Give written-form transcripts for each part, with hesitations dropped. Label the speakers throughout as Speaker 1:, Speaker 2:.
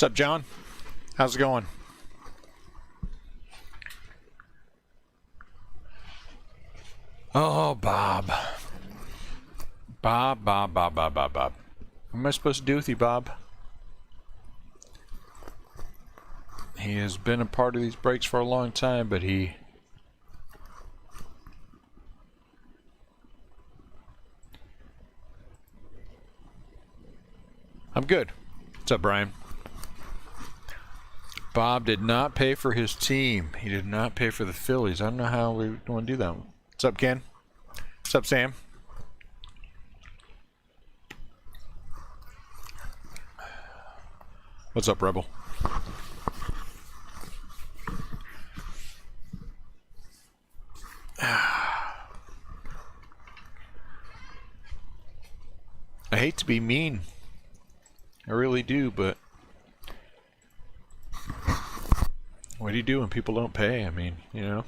Speaker 1: What's up, John? How's it going? Oh, Bob. Bob. What am I supposed to do with you, Bob? He has been a part of these breaks for a long time, but he... I'm good. What's up, Brian? Bob did not pay for his team. He did not pay for the Phillies. I don't know how we want to do that. What's up, Ken? What's up, Sam? What's up, Rebel? I hate to be mean. I really do, but what do you do when people don't pay? I mean, you know.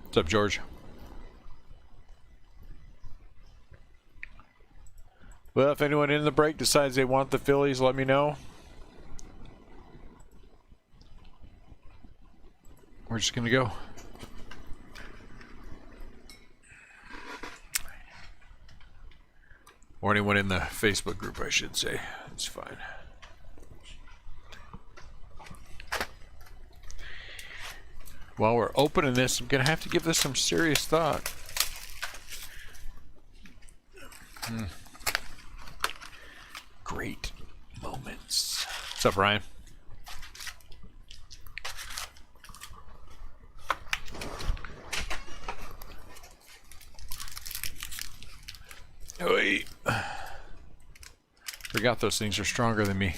Speaker 1: What's up, George? Well, if anyone in the break decides they want the Phillies, let me know. We're just going to go. Or anyone in the Facebook group, I should say. It's fine. While we're opening this, I'm going to have to give this some serious thought. Great moments. What's up, Ryan? Oy. Forgot those things are stronger than me.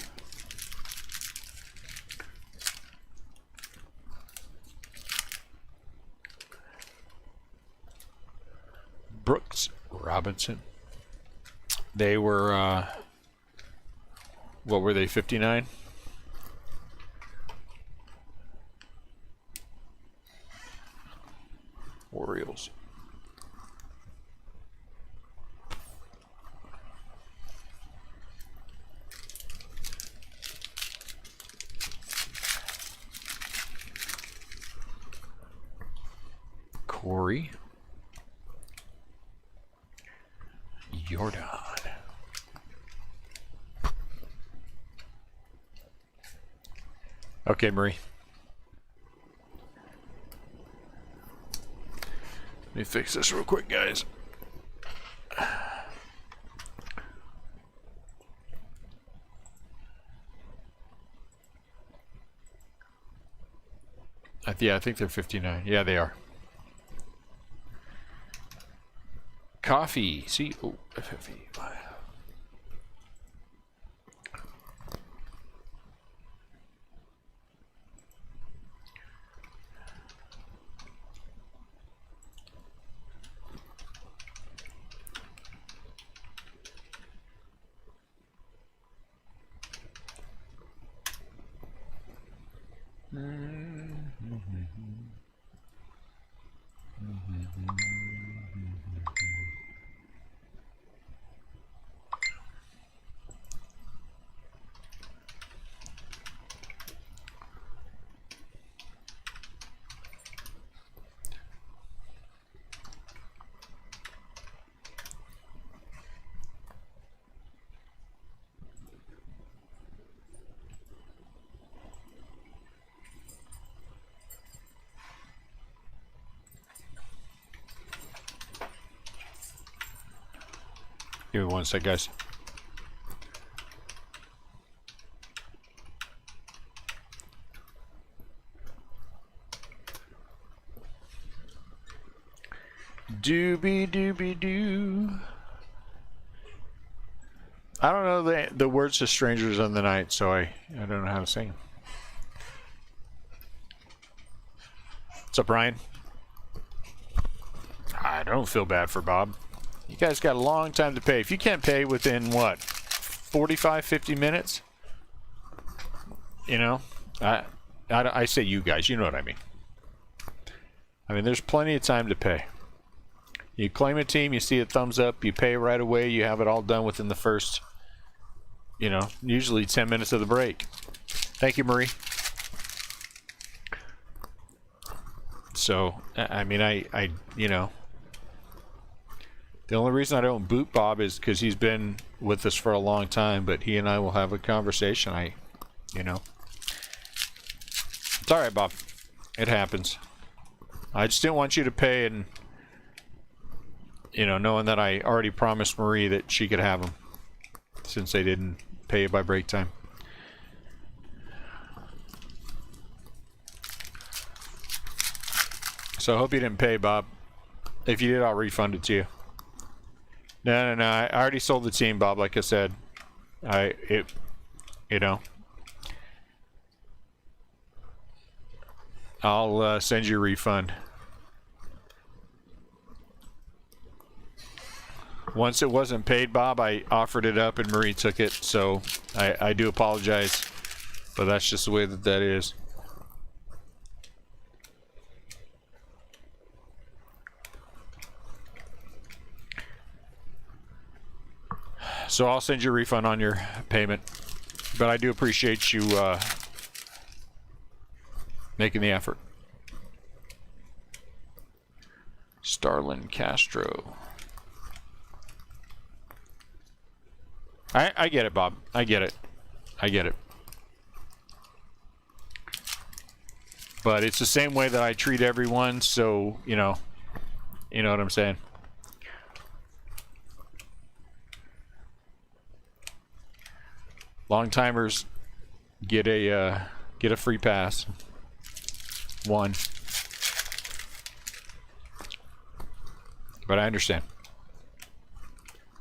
Speaker 1: Brooks Robinson. They were, what were they, 59? Orioles. Corey Jordan. Okay, Marie. Let me fix this real quick, guys. Yeah, I think they're 59. Yeah, they are. Coffee. C-O-F-F-E. Give me one sec, guys. Doobie doobie doo. I don't know the words to Strangers on the Night, so I don't know how to sing. What's up, Ryan? I don't feel bad for Bob. You guys got a long time to pay. If you can't pay within, what, 45, 50 minutes, you know, I say you guys, you know what I mean. I mean, there's plenty of time to pay. You claim a team, you see a thumbs up, you pay right away, you have it all done within the first, you know, usually 10 minutes of the break. Thank you, Marie. So, I mean, I you know, the only reason I don't boot Bob is because he's been with us for a long time, but he and I will have a conversation. You know. It's alright, Bob. It happens. I just didn't want you to pay and, you know, knowing that I already promised Marie that she could have them, since they didn't pay you by break time. So I hope you didn't pay, Bob. If you did, I'll refund it to you. No. I already sold the team, Bob. Like I said, you know, I'll send you a refund. Once it wasn't paid, Bob, I offered it up and Marie took it. So I do apologize, but that's just the way that is. So I'll send you a refund on your payment, but I do appreciate you making the effort. Starlin Castro. I get it, Bob. I get it. I get it. But it's the same way that I treat everyone, so, you know what I'm saying. Long timers get a free pass. One. But I understand.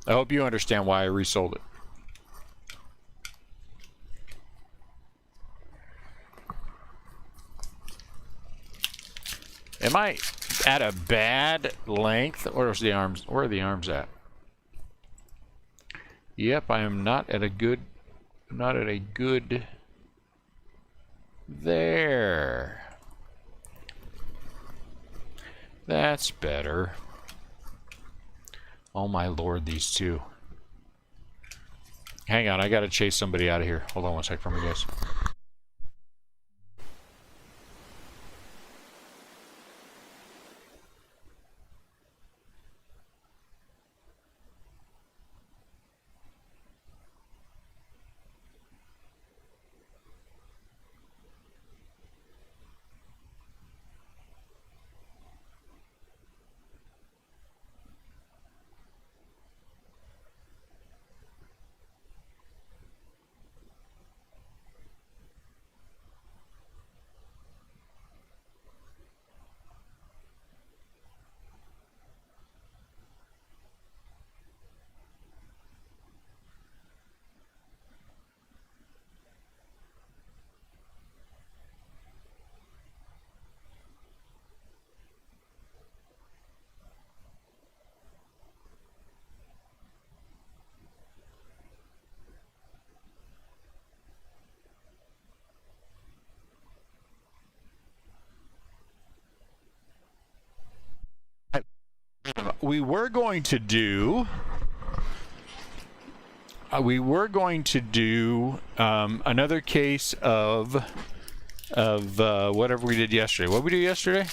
Speaker 1: I hope you understand why I resold it. Am I at a bad length? Where's the arms? Where are the arms at? Yep, I am not at a good. Not at a good. There. That's better. Oh my lord, these two. Hang on, I gotta chase somebody out of here. Hold on one sec for me, guys. We were going to do another case of whatever we did yesterday. What did we do yesterday?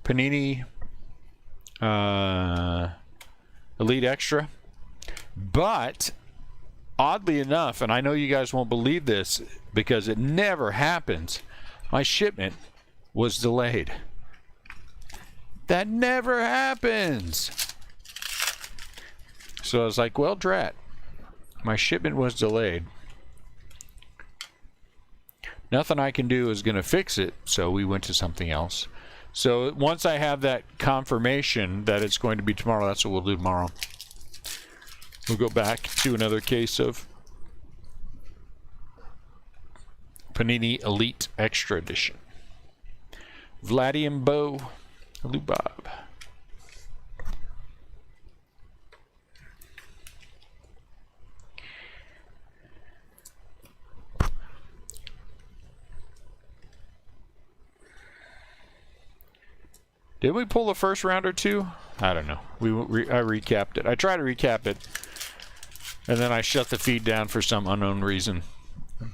Speaker 1: Panini Elite Extra. But oddly enough, and I know you guys won't believe this because it never happens, my shipment was delayed. That never happens. So I was like, well, drat. My shipment was delayed. Nothing I can do is going to fix it, so we went to something else. So once I have that confirmation that it's going to be tomorrow, that's what we'll do tomorrow. We'll go back to another case of Panini Elite Extra Edition. Vladdy and Bo. Lubab. Did we pull the first round or two? I don't know. I recapped it. I tried to recap it, and then I shut the feed down for some unknown reason.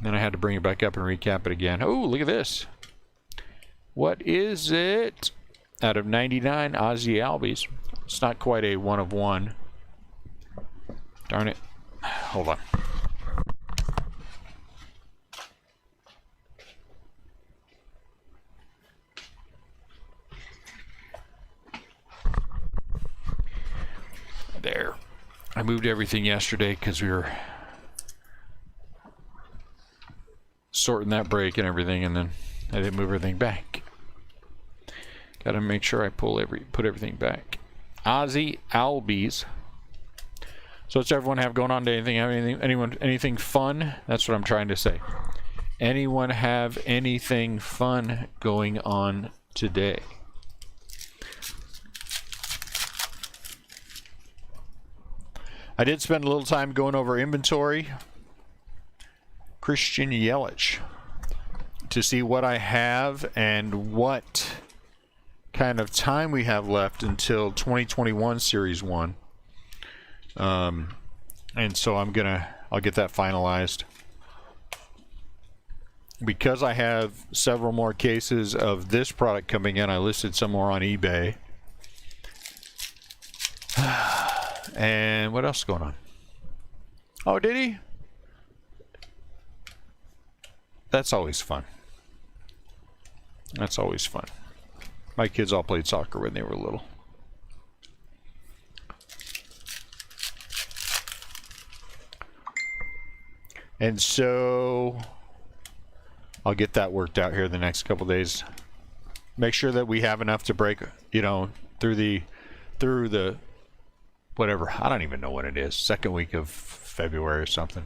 Speaker 1: Then I had to bring it back up and recap it again. Oh, look at this. What is it? Out of 99 Aussie Albies. It's not quite a 1 of 1. Darn it. Hold on. There. I moved everything yesterday because we were sorting that break and everything, and then I didn't move everything back. Gotta make sure I put everything back. Aussie Albies. So what's everyone have going on today? Anything fun? That's what I'm trying to say. Anyone have anything fun going on today? I did spend a little time going over inventory. Christian Yelich, to see what I have and what kind of time we have left until 2021 Series 1. And so I'll get that finalized. Because I have several more cases of this product coming in, I listed some more on eBay. And what else is going on? Oh, did he? That's always fun. That's always fun. My kids all played soccer when they were little. And so I'll get that worked out here the next couple days. Make sure that we have enough to break, you know, through the whatever, I don't even know when it is, second week of February or something.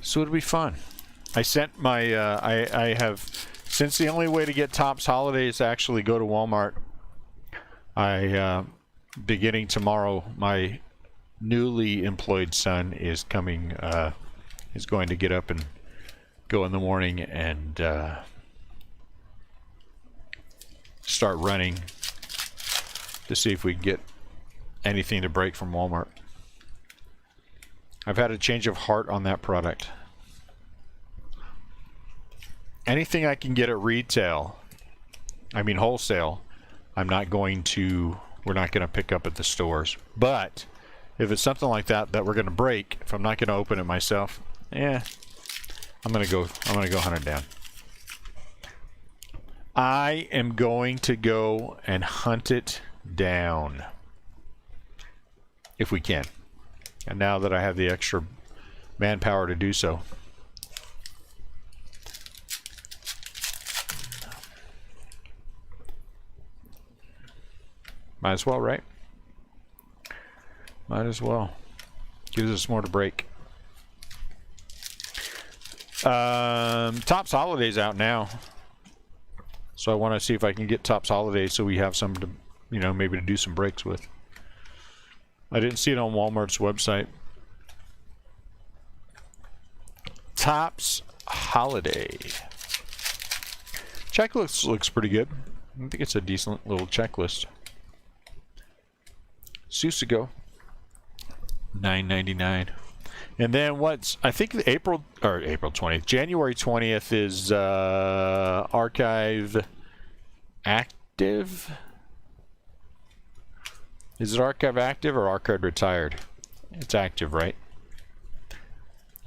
Speaker 1: So it'll be fun. I sent my, I have, since the only way to get Topps Holiday is to actually go to Walmart, beginning tomorrow, my newly employed son is coming, is going to get up and go in the morning and start running to see if we can get anything to break from Walmart. I've had a change of heart on that product. Anything I can get at retail, I mean wholesale, we're not going to pick up at the stores. But if it's something like that we're going to break, if I'm not going to open it myself, I'm going to go hunt it down. I am going to go and hunt it down if we can. And now that I have the extra manpower to do so. Might as well, right? Might as well. Gives us more to break. Topps Holiday's out now. So I want to see if I can get Topps Holiday so we have some to, you know, maybe to do some breaks with. I didn't see it on Walmart's website. Topps Holiday. Checklist looks pretty good. I think it's a decent little checklist. Susigo, $9.99. And then I think April 20th, January 20th is Archive Active. Is it Archive Active or Archive Retired? It's active, right?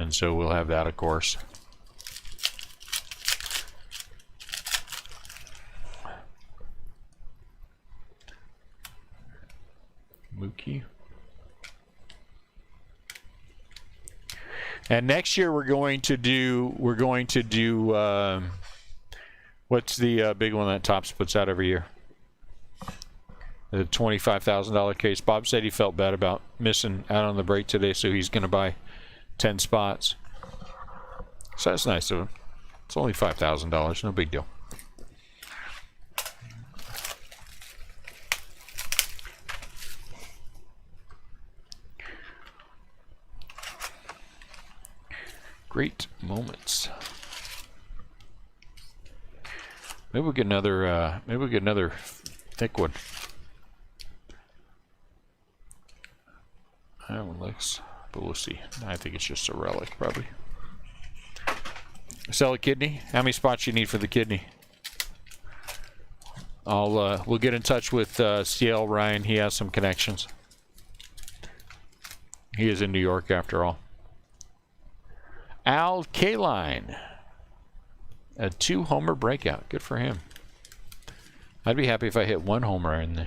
Speaker 1: And so we'll have that, of course. Mookie. And next year we're going to do what's the big one that Topps puts out every year? The $25,000 case. Bob said he felt bad about missing out on the break today, so he's going to buy 10 spots. So that's nice of him. It's only $5,000, no big deal. Great moments. Maybe we'll get another. Maybe we'll get another thick one. That one looks, but we'll see. I think it's just a relic, probably. Sell a kidney. How many spots you need for the kidney? We'll get in touch with CL Ryan. He has some connections. He is in New York after all. Al Kaline. A 2-homer breakout. Good for him. I'd be happy if I hit 1 homer in the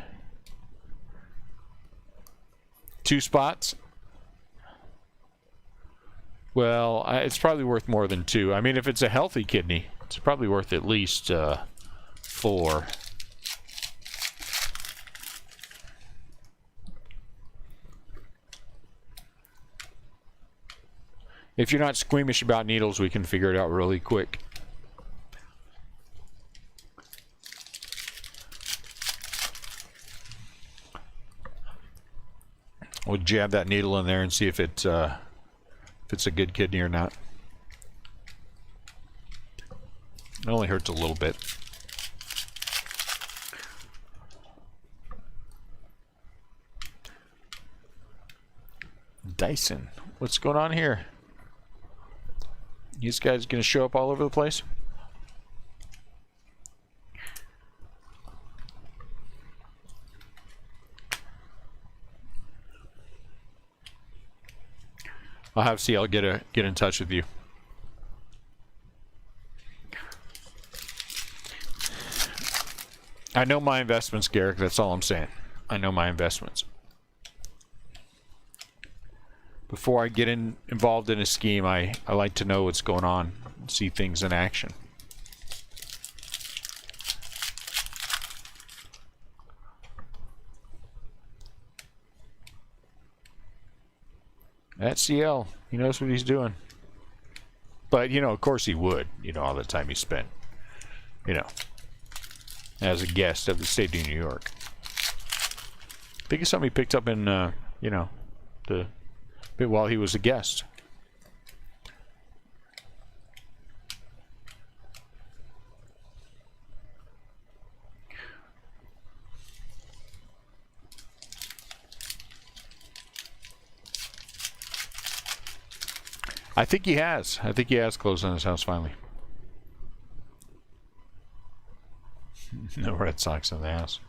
Speaker 1: 2 spots. Well, it's probably worth more than 2. I mean, if it's a healthy kidney, it's probably worth at least 4. If you're not squeamish about needles, we can figure it out really quick. We'll jab that needle in there and see if it's a good kidney or not. It only hurts a little bit. Dyson, what's going on here? These guys gonna show up all over the place? I'll have CL get in touch with you. I know my investments, Garrick. That's all I'm saying. I know my investments. Before I get involved in a scheme, I like to know what's going on, see things in action. That's CL. He knows what he's doing. But, you know, of course he would. You know, all the time he spent, you know, as a guest of the state of New York. I think it's something he picked up in, you know, while he was a guest. I think he has. I think he has closed on his house finally. No Red Sox in the house.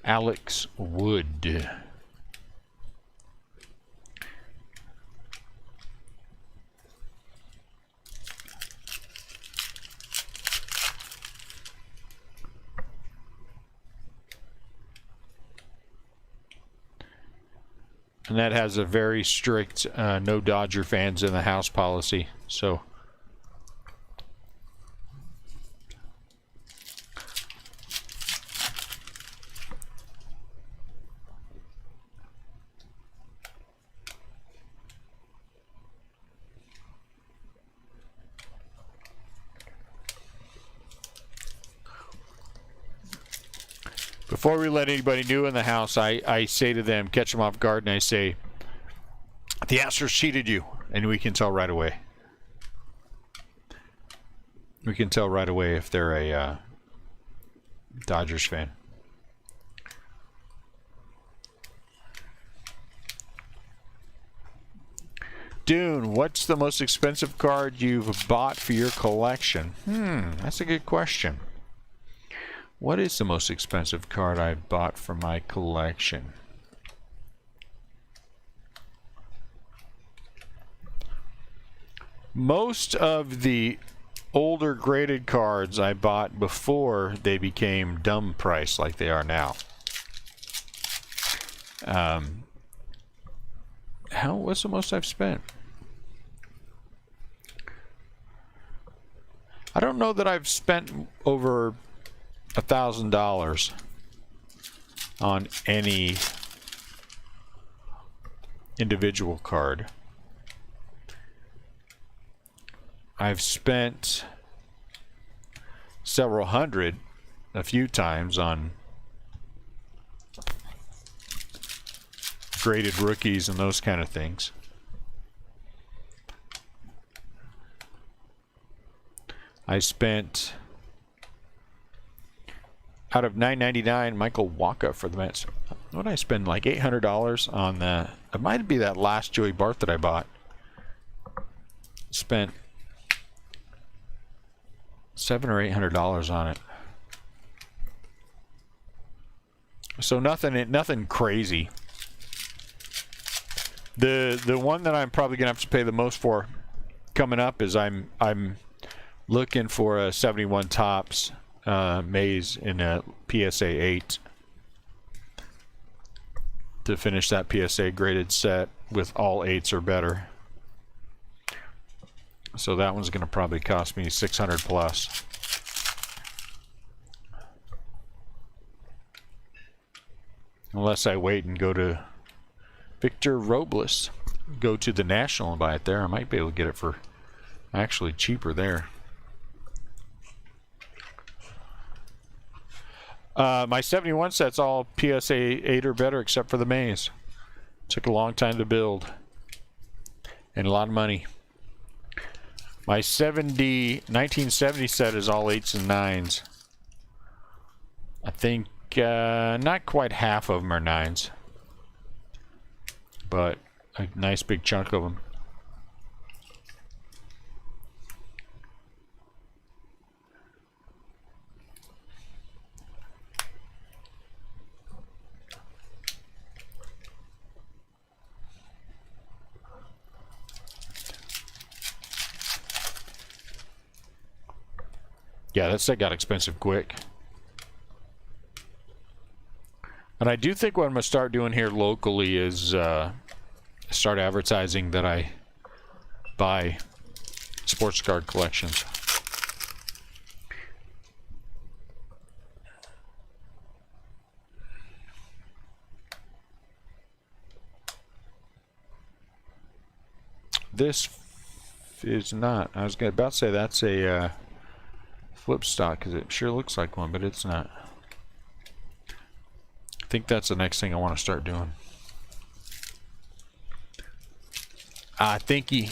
Speaker 1: Alex Wood. And that has a very strict no Dodger fans in the house policy. So before we let anybody new in the house, I say to them, catch them off guard, and I say, the Astros cheated you, and we can tell right away. We can tell right away if they're a Dodgers fan. Dune, what's the most expensive card you've bought for your collection? That's a good question. What is the most expensive card I bought for my collection? Most of the older graded cards I bought before they became dumb price like they are now. What's the most I've spent? I don't know that I've spent over $1,000 on any individual card. I've spent several hundred a few times on graded rookies and those kind of things. I spent, out of $9.99, Michael Waka for the Mets. What did I spend? Like $800 on the, it might be that last Joey Bart that I bought. Spent $700 or $800 on it. So nothing crazy. The one that I'm probably gonna have to pay the most for coming up is I'm looking for a 71 Topps Maze in a PSA 8 to finish that PSA graded set with all 8s or better. So that one's gonna probably cost me $600 plus. Unless I wait and go to Victor Robles, go to the National and buy it there. I might be able to get it for actually cheaper there. My 71 set's all PSA 8 or better except for the Maze. Took a long time to build and a lot of money. My 1970 set is all 8s and 9s. I think not quite half of them are 9s, but a nice big chunk of them. Yeah, that set got expensive quick. And I do think what I'm going to start doing here locally is start advertising that I buy sports card collections. This is not. I was about to say that's a flip stock because it sure looks like one, but it's not. I think that's the next thing I want to start doing. Thinky.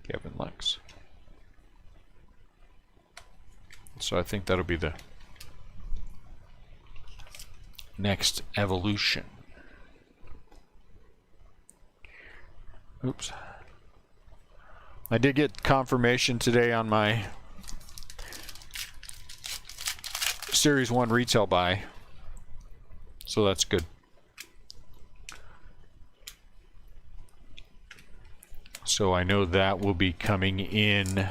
Speaker 1: Kevin Lex. So I think that'll be the next evolution. Oops. I did get confirmation today on my Series 1 retail buy, so that's good. So I know that will be coming in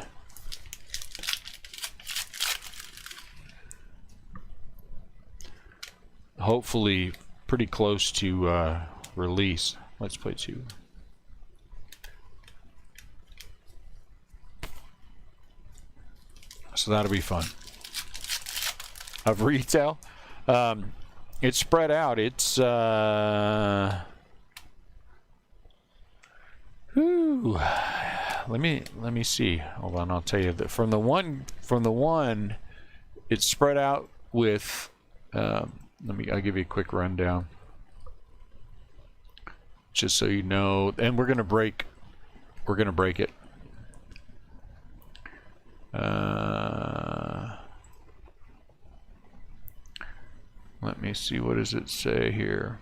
Speaker 1: hopefully pretty close to release. Let's play 2. So that'll be fun. Of retail, it's spread out. It's whew. Let me see. Hold on, I'll tell you that from the one, it's spread out with. I'll give you a quick rundown, just so you know. And we're gonna break it. Let me see, what does it say here?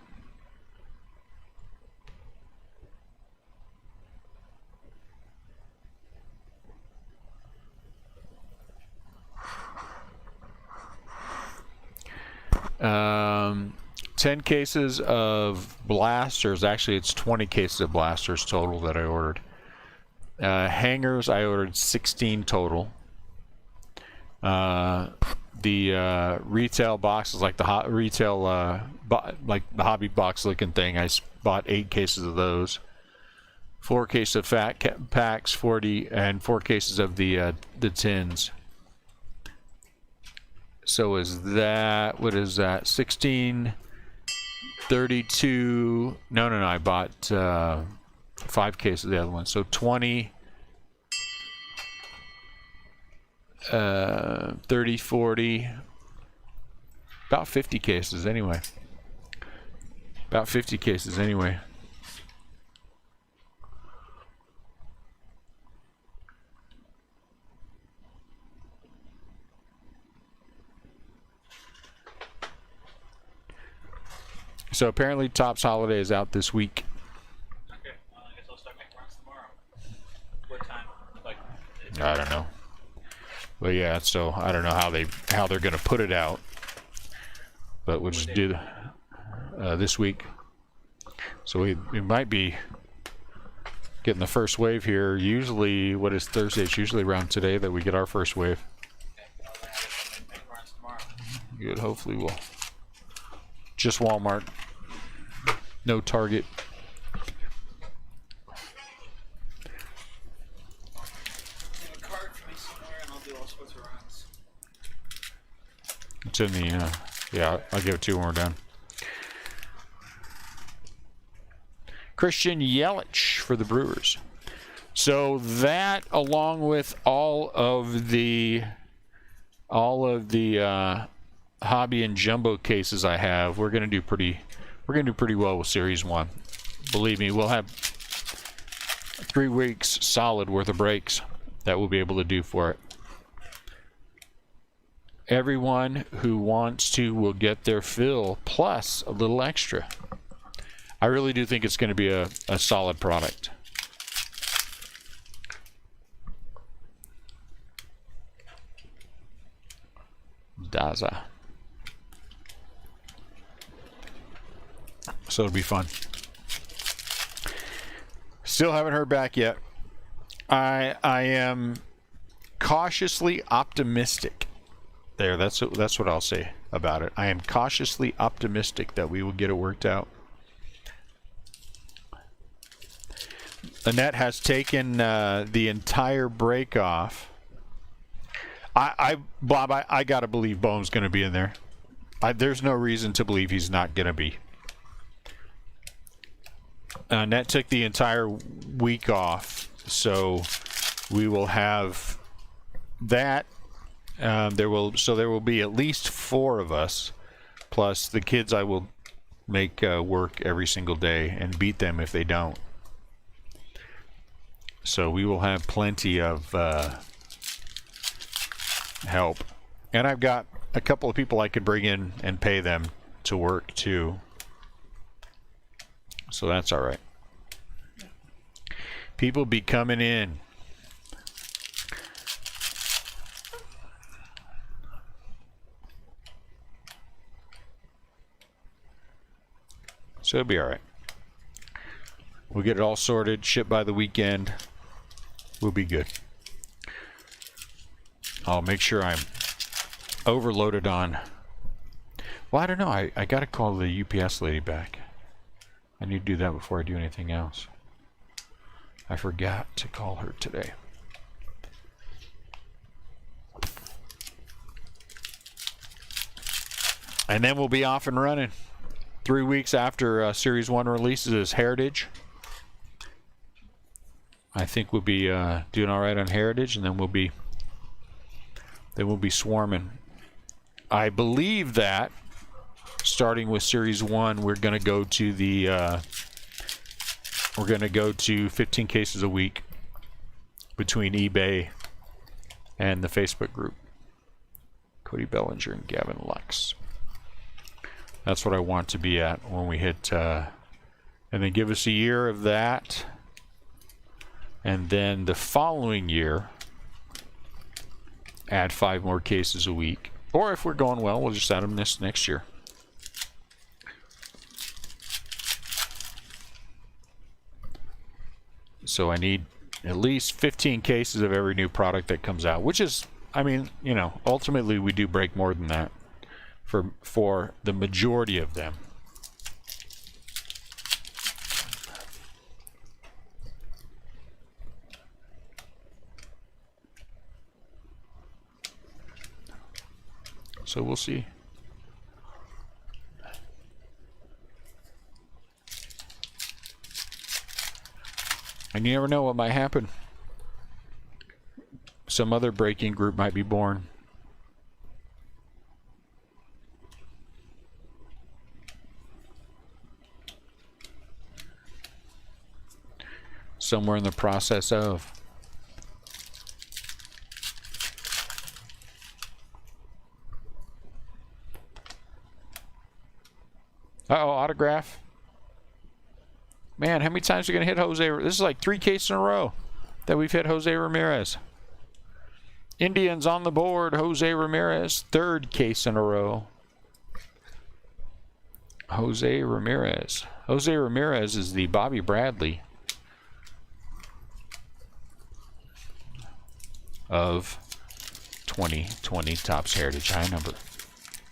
Speaker 1: Um, 10 cases of blasters. Actually, it's 20 cases of blasters total that I ordered. Hangers, I ordered 16 total. The retail boxes, like the retail, like the hobby box looking thing, I bought 8 cases of those. 4 cases of fat packs, 40, and 4 cases of the tins. So is that, what is that? 16, 32. No, I bought 5 cases of the other one. So 20, 30, 40, about 50 cases anyway. About 50 cases anyway. So apparently Topps Holiday is out this week.
Speaker 2: Okay, well, I guess I'll start making runs tomorrow. What time? Like,
Speaker 1: I don't know. But yeah, so I don't know how they're going to put it out. But we'll just do this week. So we might be getting the first wave here. Usually, what is Thursday? It's usually around today that we get our first wave.
Speaker 2: okay, well, then I guess I'll make runs tomorrow.
Speaker 1: Good. Hopefully we'll. Just Walmart. No Target.
Speaker 2: Leave a card for me somewhere, and I'll do all sorts of runs.
Speaker 1: It's in the, yeah, I'll give it to you when we're done. Christian Yelich for the Brewers. So that, along with all of the hobby and jumbo cases I have, we're gonna do pretty well with Series 1. Believe me, we'll have 3 weeks solid worth of breaks that we'll be able to do for it. Everyone who wants to will get their fill plus a little extra. I really do think it's going to be a solid product. Daza. So it'll be fun. Still haven't heard back yet. I am cautiously optimistic. There, that's what I'll say about it. I am cautiously optimistic that we will get it worked out. Annette has taken the entire break off. Bob, I gotta believe Bone's gonna be in there. There's no reason to believe he's not gonna be. Annette took the entire week off, so we will have that. There will be at least 4 of us, plus the kids. I will make work every single day and beat them if they don't. So we will have plenty of help, and I've got a couple of people I could bring in and pay them to work too. So that's all right. People be coming in. So it'll be all right. We'll get it all sorted, shipped by the weekend. We'll be good. I'll make sure I'm overloaded on. Well, I don't know. I got to call the UPS lady back. I need to do that before I do anything else. I forgot to call her today. And then we'll be off and running. 3 weeks after Series 1 releases is Heritage. I think we'll be doing all right on Heritage, and then we'll be swarming. I believe that starting with Series 1, we're going to go to the we're going to go to 15 cases a week between eBay and the Facebook group. Cody Bellinger and Gavin Lux. That's what I want to be at when we hit, and then give us a year of that. And then the following year, add 5 more cases a week. Or if we're going well, we'll just add them next year. So I need at least 15 cases of every new product that comes out, which is, I mean, you know, ultimately we do break more than that for the majority of them. so we'll see. And you never know what might happen. Some other breaking group might be born. Somewhere in the process of. Uh-oh, autograph. Man, how many times are we going to hit Jose? This is like 3 cases in a row that we've hit Jose Ramirez. Indians on the board, Jose Ramirez. 3rd case in a row. Jose Ramirez. Jose Ramirez is the Bobby Bradley of 2020 Topps Heritage High Number.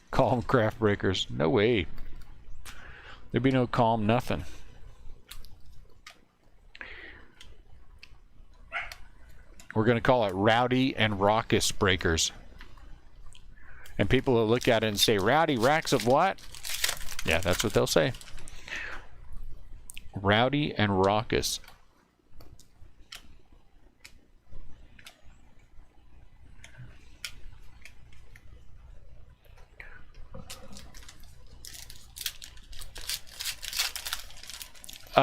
Speaker 1: Calm Craft Breakers. No way. There'd be no calm nothing. We're going to call it Rowdy and Raucous Breakers. And people will look at it and say, Rowdy racks of what? Yeah, that's what they'll say. Rowdy and Raucous.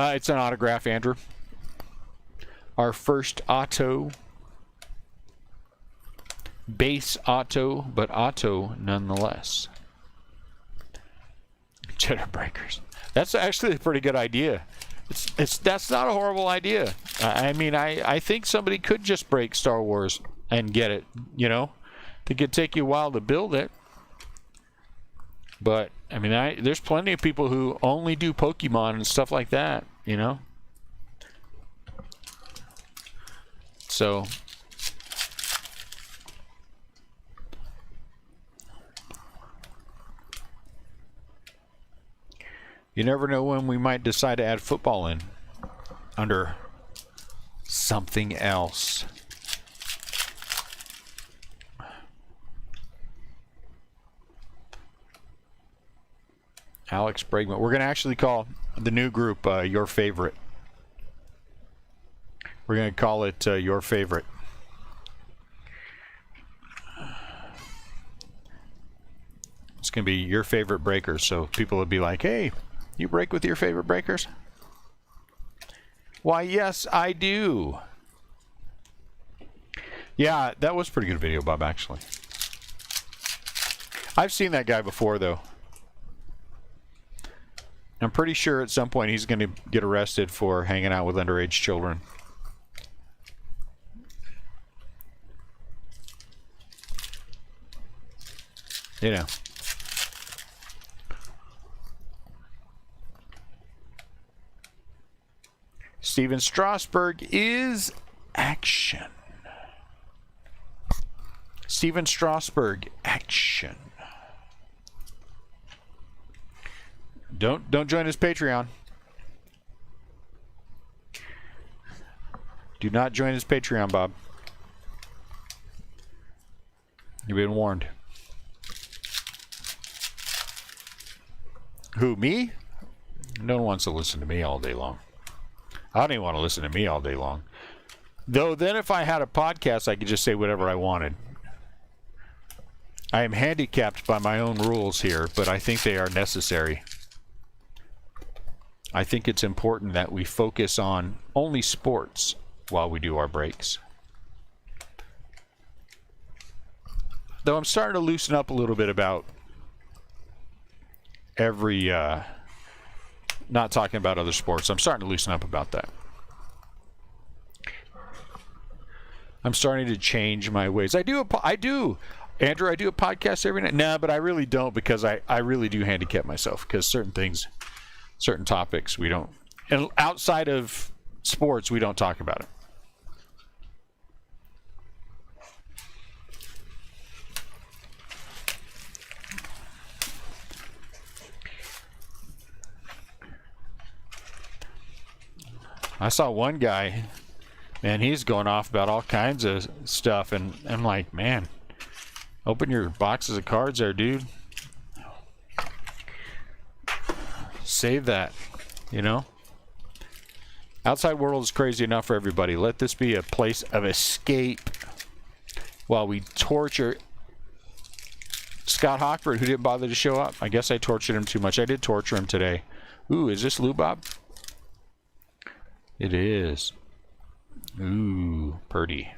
Speaker 1: It's an autograph, Andrew. Our first auto. Base auto, but auto nonetheless. Cheddar Breakers. That's actually a pretty good idea. That's not a horrible idea. I mean, I think somebody could just break Star Wars and get it, you know? It could take you a while to build it. But, I mean, there's plenty of people who only do Pokemon and stuff like that, you know? So, you never know when we might decide to add football in under something else. Alex Bregman. We're going to actually call the new group Your Favorite. We're going to call it Your Favorite. It's going to be Your Favorite Breakers. So people will be like, hey, you break with your favorite breakers? Why, yes, I do. Yeah, that was a pretty good video, Bob, actually. I've seen that guy before, though. I'm pretty sure at some point he's going to get arrested for hanging out with underage children. You know. Steven Strasburg is action. Steven Strasburg, action. Don't join his Patreon. Do not join his Patreon, Bob. You've been warned. Who, me? No one wants to listen to me all day long. I don't even want to listen to me all day long. Though then if I had a podcast, I could just say whatever I wanted. I am handicapped by my own rules here, but I think they are necessary. I think it's important that we focus on only sports while we do our breaks. Though I'm starting to loosen up a little bit about every, not talking about other sports. I'm starting to loosen up about that. I'm starting to change my ways. I do, Andrew, I do a podcast every night. Nah, but I really don't, because I really do handicap myself, because certain things, certain topics we don't, and outside of sports, we don't talk about it. I saw one guy, man, he's going off about all kinds of stuff, and I'm like, man, Open your boxes of cards there, dude. Save that, you know? Outside world is crazy enough for everybody. Let this be a place of escape while we torture Scott Hockford, who didn't bother to show up. I guess I tortured him too much. I did torture him today. Ooh, is this Lou Bob? It is. Ooh, Purdy.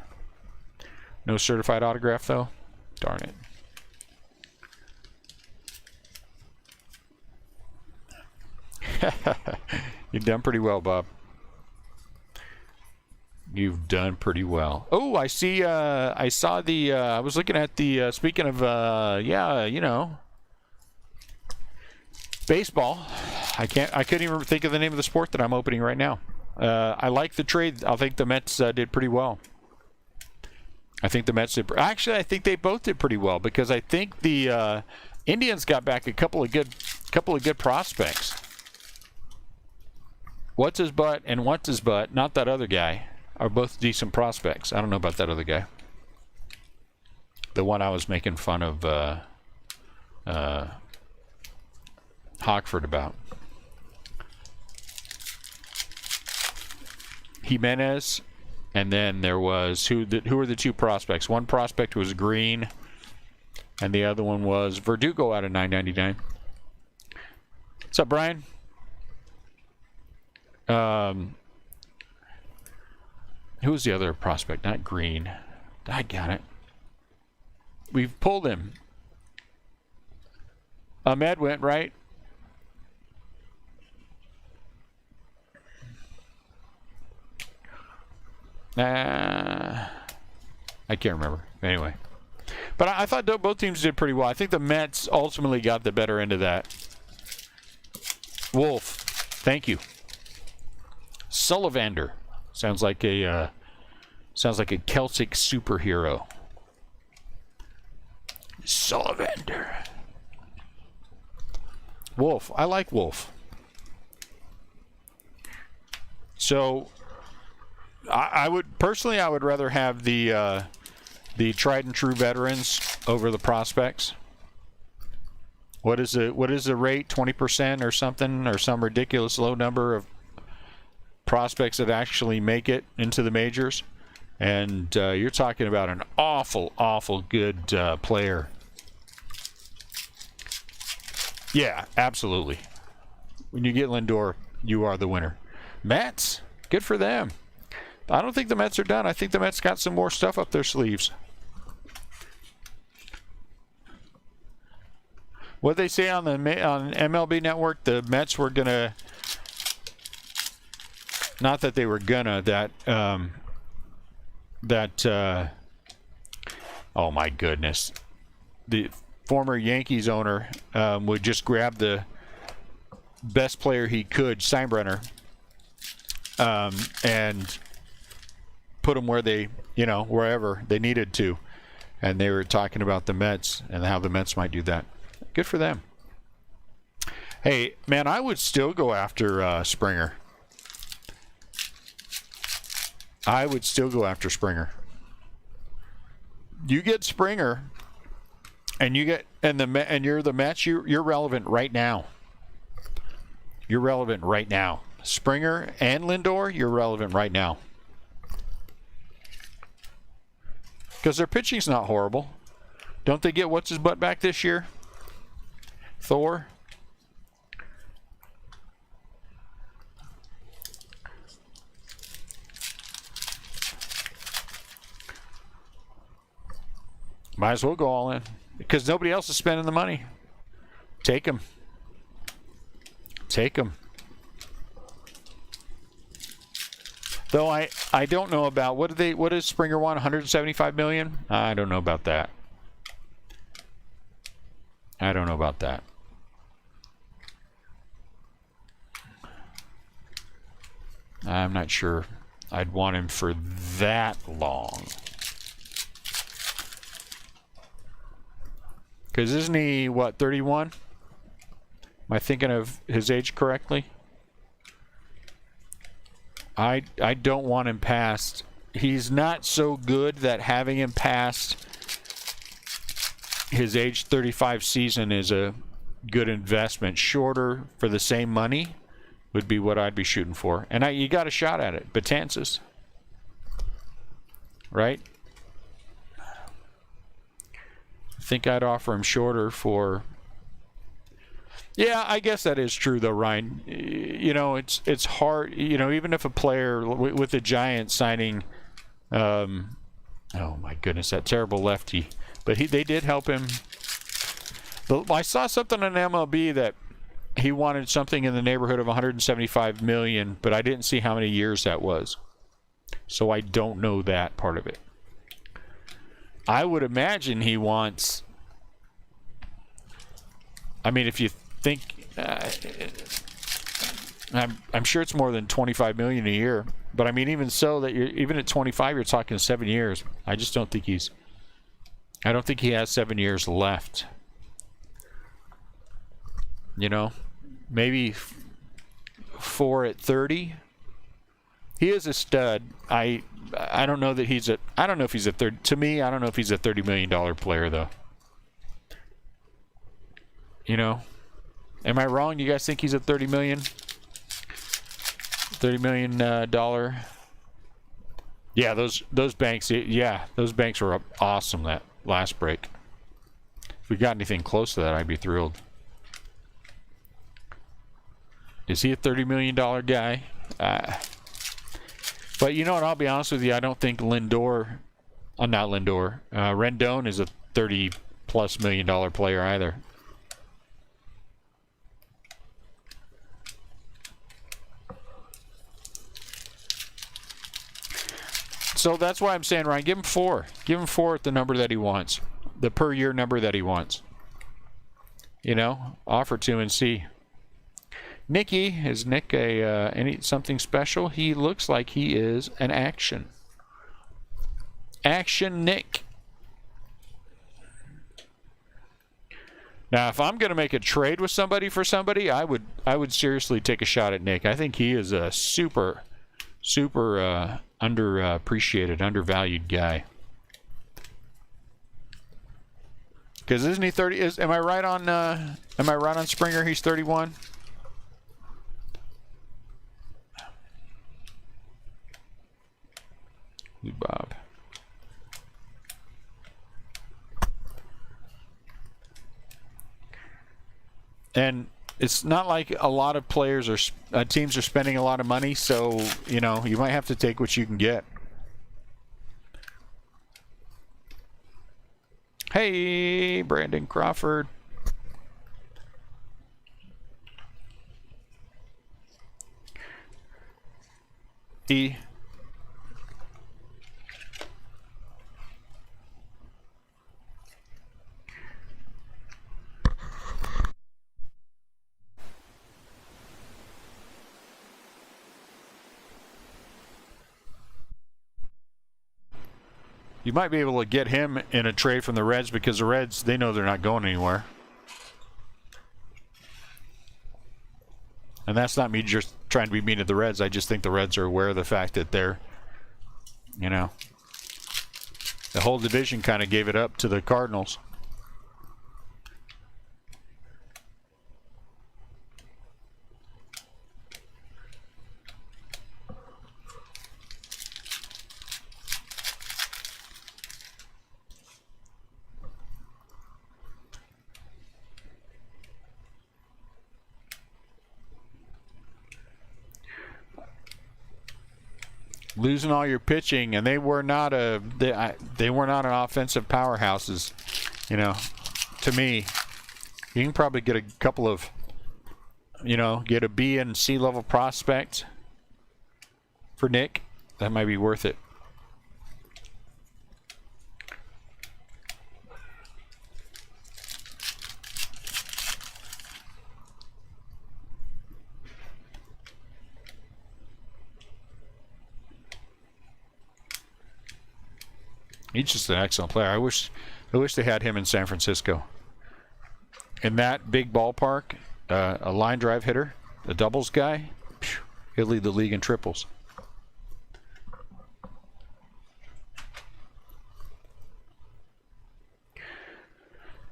Speaker 1: No certified autograph, though? Darn it. You've done pretty well, Bob. You've done pretty well. Oh, I see. I saw the. I was looking at the. Speaking of, yeah, you know, baseball. I couldn't even think of the name of the sport that I'm opening right now. I like the trade. I think the Mets did pretty well. I think the Mets did. Actually, I think they both did pretty well because I think the Indians got back a couple of good prospects. What's his butt and what's his butt? Not that other guy. Are both decent prospects. I don't know about that other guy. The one I was making fun of Hockford about. Jimenez, and then there was who were the two prospects? One prospect was Green, and the other one was Verdugo out of 999. What's up, Brian? Who was the other prospect? Not Green. I got it. We've pulled him. Ahmed went, right? I can't remember. Anyway. But I thought both teams did pretty well. I think the Mets ultimately got the better end of that. Wolf. Thank you. Sullivander. Sounds like a Celtic superhero. Sullivander. Wolf. I like Wolf. So I would personally, I would rather have the tried and true veterans over the prospects. What is the rate? 20% or something, or some ridiculous low number of prospects that actually make it into the majors, and you're talking about an awful good player. Yeah, absolutely. When you get Lindor, you are the winner. Mets, good for them. I don't think the Mets are done. I think the Mets got some more stuff up their sleeves. What they say on MLB Network, the Mets were gonna. Not that they were gonna, oh my goodness. The former Yankees owner would just grab the best player he could, Steinbrenner, and put him where they, wherever they needed to. And they were talking about the Mets and how the Mets might do that. Good for them. Hey, man, I would still go after Springer. I would still go after Springer. You get Springer, and you're the Mets. You're relevant right now. You're relevant right now. Springer and Lindor, you're relevant right now. Because their pitching's not horrible. Don't they get what's his butt back this year? Thor. Might as well go all in because nobody else is spending the money. Take them. Take them. Though I don't know about what does Springer want? 175 million? I don't know about that. I don't know about that. I'm not sure I'd want him for that long. Because isn't he, what, 31? Am I thinking of his age correctly? I don't want him past. He's not so good that having him past his age 35 season is a good investment. Shorter for the same money would be what I'd be shooting for. And you got a shot at it. Betances. Right? I think I'd offer him shorter for... Yeah, I guess that is true, though, Ryan. You know, it's hard. You know, even if a player with the Giants signing... oh, my goodness, that terrible lefty. But they did help him. I saw something on MLB that he wanted something in the neighborhood of $175 million, but I didn't see how many years that was. So I don't know that part of it. I would imagine he wants... I mean, if you think... I'm sure it's more than $25 million a year. But I mean, even so, that even at 25, you're talking 7 years. I just don't think he's... I don't think he has 7 years left. You know, maybe 4 at 30. He is a stud. I don't know that he's a... I don't know if he's a third... To me, I don't know if he's a $30 million player, though. You know? Am I wrong? You guys think he's a $30 million? $30 million dollar? Yeah, those banks... Yeah, those banks were awesome that last break. If we got anything close to that, I'd be thrilled. Is he a $30 million guy? But you know what? I'll be honest with you. I don't think Rendon is a $30+ million player either. So that's why I'm saying, Ryan, give him 4. Give him 4 at the number that he wants. The per year number that he wants. You know, offer to and see. Nicky, is Nick something special? He looks like he is an action. Action Nick. Now, if I'm going to make a trade with somebody for somebody, I would seriously take a shot at Nick. I think he is a super underappreciated, undervalued guy. Because isn't he 30? Am I right on Springer? He's 31. Bob. And it's not like a lot of players or teams are spending a lot of money, so you know you might have to take what you can get. Hey, Brandon Crawford. E. You might be able to get him in a trade from the Reds because the Reds, they know they're not going anywhere. And that's not me just trying to be mean to the Reds. I just think the Reds are aware of the fact that they're, you know, the whole division kind of gave it up to the Cardinals. Losing all your pitching, and they were not an offensive powerhouses. You know, to me, you can probably get a couple of, you know, get a B and C level prospect for Nick. That might be worth it. He's just an excellent player. I wish they had him in San Francisco. In that big ballpark, a line drive hitter, a doubles guy, he'll lead the league in triples.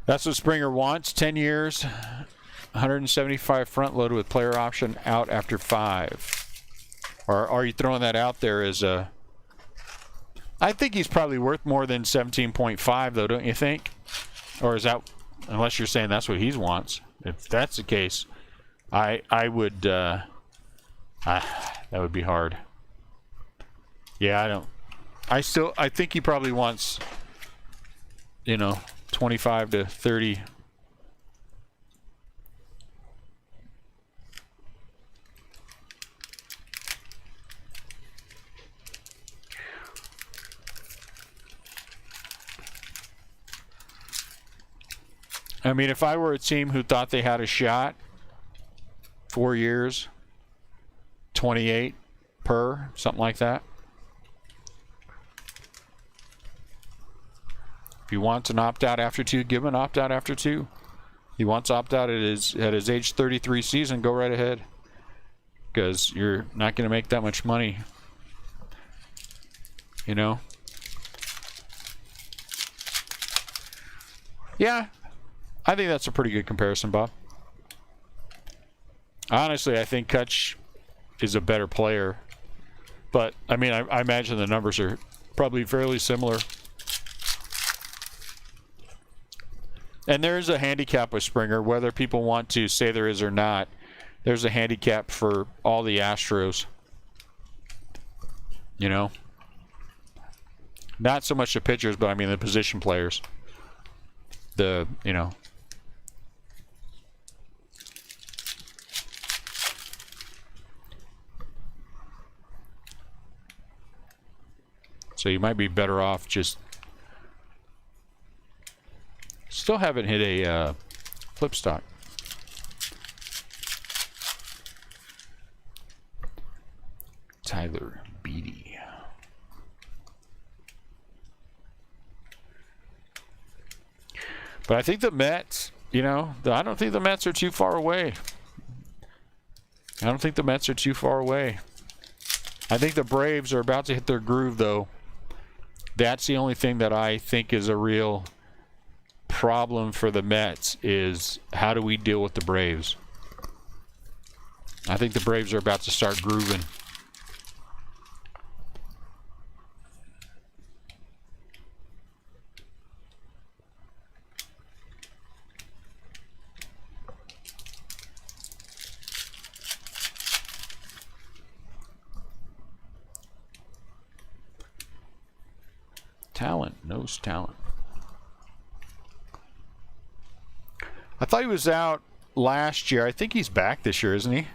Speaker 1: That's what Springer wants. 10 years, 175 front loaded with player option out after 5. Or are you throwing that out there as a... I think he's probably worth more than 17.5 though, don't you think? Or is that... Unless you're saying that's what he wants. If that's the case, I would... that would be hard. Yeah, I don't... I think he probably wants, 25 to 30. I mean, if I were a team who thought they had a shot, 4 years, 28 per, something like that. If he wants an opt-out after 2, give him an opt-out after 2. He wants opt-out at his age 33 season, go right ahead. Because you're not going to make that much money. Yeah, I think that's a pretty good comparison, Bob. Honestly, I think Kutch is a better player. But, I mean, I imagine the numbers are probably fairly similar. And there is a handicap with Springer, whether people want to say there is or not. There's a handicap for all the Astros. Not so much the pitchers, but I mean the position players. So you might be better off just... Still haven't hit a flip stock. Tyler Beatty. But I think the Mets, I don't think the Mets are too far away. I think the Braves are about to hit their groove, though. That's the only thing that I think is a real problem for the Mets is how do we deal with the Braves? I think the Braves are about to start grooving. Talent knows talent. I thought he was out last year. I think he's back this year, isn't he?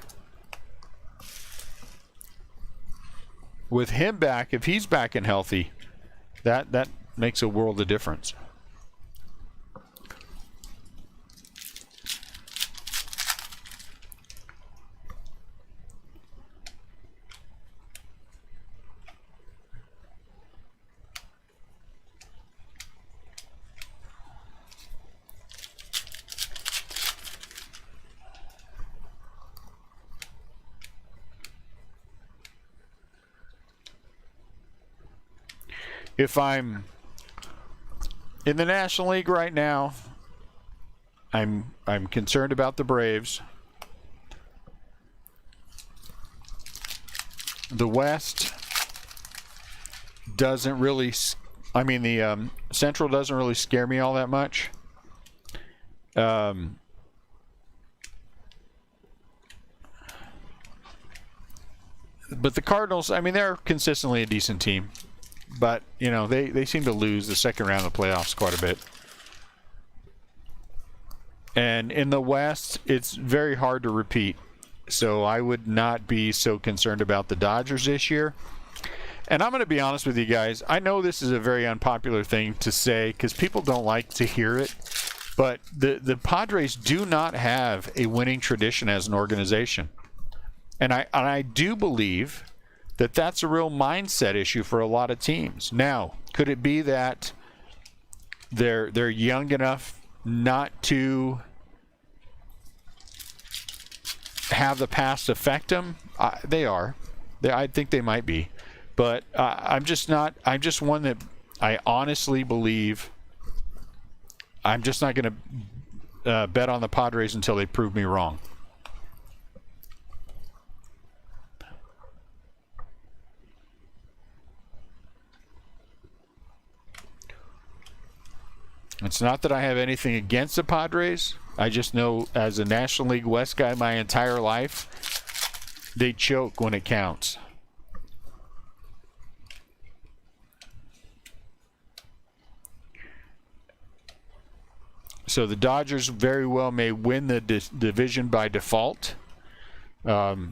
Speaker 1: With him back, if he's back and healthy, that makes a world of difference. If I'm in the National League right now, I'm concerned about the Braves. The West doesn't really, the Central doesn't really scare me all that much. But the Cardinals, they're consistently a decent team. But, they seem to lose the second round of the playoffs quite a bit. And in the West, it's very hard to repeat. So I would not be so concerned about the Dodgers this year. And I'm going to be honest with you guys. I know this is a very unpopular thing to say because people don't like to hear it. But the Padres do not have a winning tradition as an organization. And I do believe that's a real mindset issue for a lot of teams. Now, could it be that they're young enough not to have the past affect them? They are. I think they might be. But I'm just one that I honestly believe I'm just not going to bet on the Padres until they prove me wrong. It's not that I have anything against the Padres. I just know as a National League West guy my entire life, they choke when it counts. So the Dodgers very well may win the division by default. You